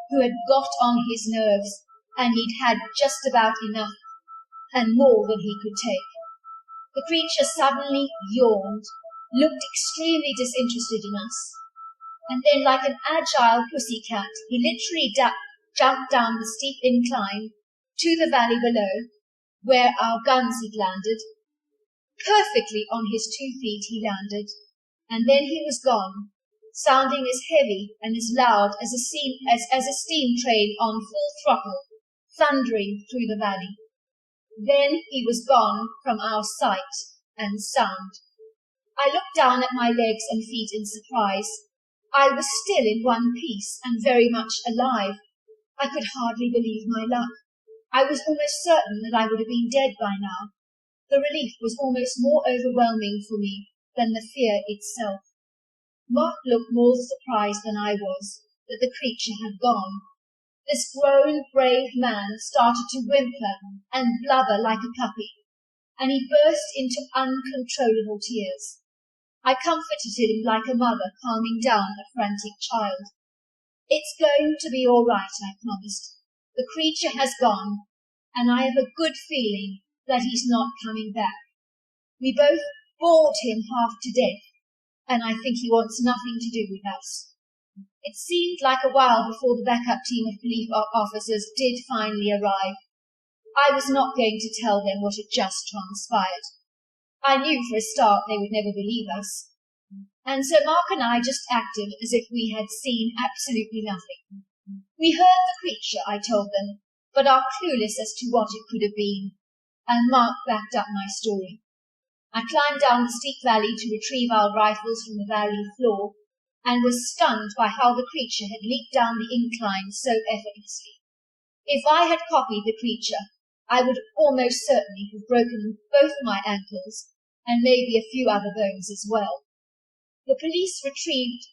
who had got on his nerves, and he'd had just about enough, and more than he could take. The creature suddenly yawned, looked extremely disinterested in us, and then, like an agile pussy cat, he literally jumped down the steep incline to the valley below, where our guns had landed. Perfectly on his 2 feet he landed, and then he was gone, sounding as heavy and as loud as a steam train on full throttle, thundering through the valley. Then he was gone from our sight and sound. I looked down at my legs and feet in surprise. I was still in one piece and very much alive. I could hardly believe my luck. I was almost certain that I would have been dead by now. The relief was almost more overwhelming for me than the fear itself. Mark looked more surprised than I was that the creature had gone. This grown, brave man started to whimper and blubber like a puppy, and he burst into uncontrollable tears. I comforted him like a mother calming down a frantic child. It's going to be all right, I promised. The creature has gone, and I have a good feeling that he's not coming back. We both bored him half to death, and I think he wants nothing to do with us. It seemed like a while before the backup team of police officers did finally arrive. I was not going to tell them what had just transpired. I knew for a start they would never believe us. And so Mark and I just acted as if we had seen absolutely nothing. We heard the creature, I told them, but are clueless as to what it could have been, and Mark backed up my story. I climbed down the steep valley to retrieve our rifles from the valley floor, and was stunned by how the creature had leaped down the incline so effortlessly. If I had copied the creature, I would almost certainly have broken both my ankles, and maybe a few other bones as well. The police retrieved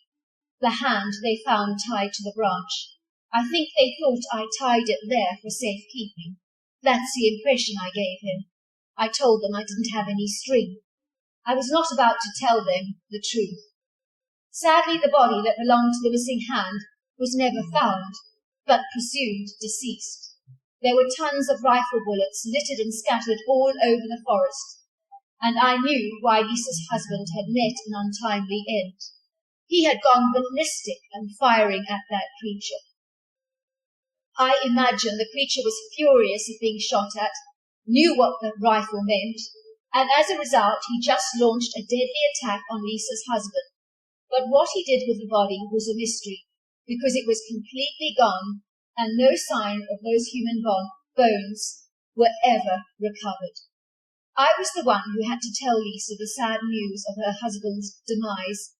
the hand they found tied to the branch. I think they thought I tied it there for safekeeping. That's the impression I gave him. I told them I didn't have any string. I was not about to tell them the truth. Sadly, the body that belonged to the missing hand was never found, but presumed deceased. There were tons of rifle bullets littered and scattered all over the forest, and I knew why Lisa's husband had met an untimely end. He had gone ballistic and firing at that creature. I imagine the creature was furious at being shot at, knew what the rifle meant, and as a result he just launched a deadly attack on Lisa's husband. But what he did with the body was a mystery, because it was completely gone, and no sign of those human bones were ever recovered. I was the one who had to tell Lisa the sad news of her husband's demise,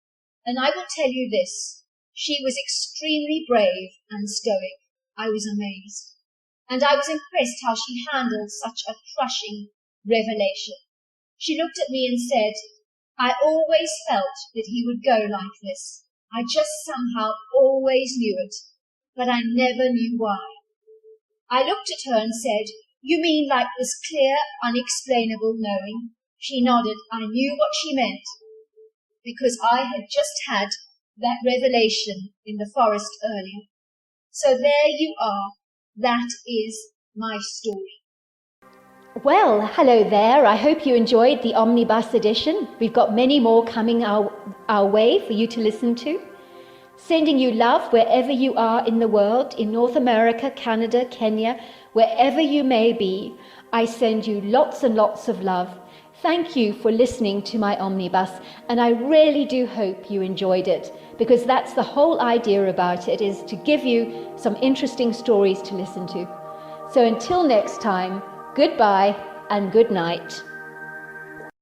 and I will tell you this, she was extremely brave and stoic. I was amazed, and I was impressed how she handled such a crushing revelation. She looked at me and said, I always felt that he would go like this. I just somehow always knew it, but I never knew why. I looked at her and said, You mean like this clear, unexplainable knowing? She nodded. I knew what she meant, because I had just had that revelation in the forest earlier. So there you are. That is my story. Well, hello there. I hope you enjoyed the Omnibus edition. We've got many more coming our way for you to listen to. Sending you love wherever you are in the world, in North America, Canada, Kenya, wherever you may be. I send you lots and lots of love. Thank you for listening to my Omnibus, and I really do hope you enjoyed it, because that's the whole idea about it, is to give you some interesting stories to listen to. So until next time, goodbye and good night.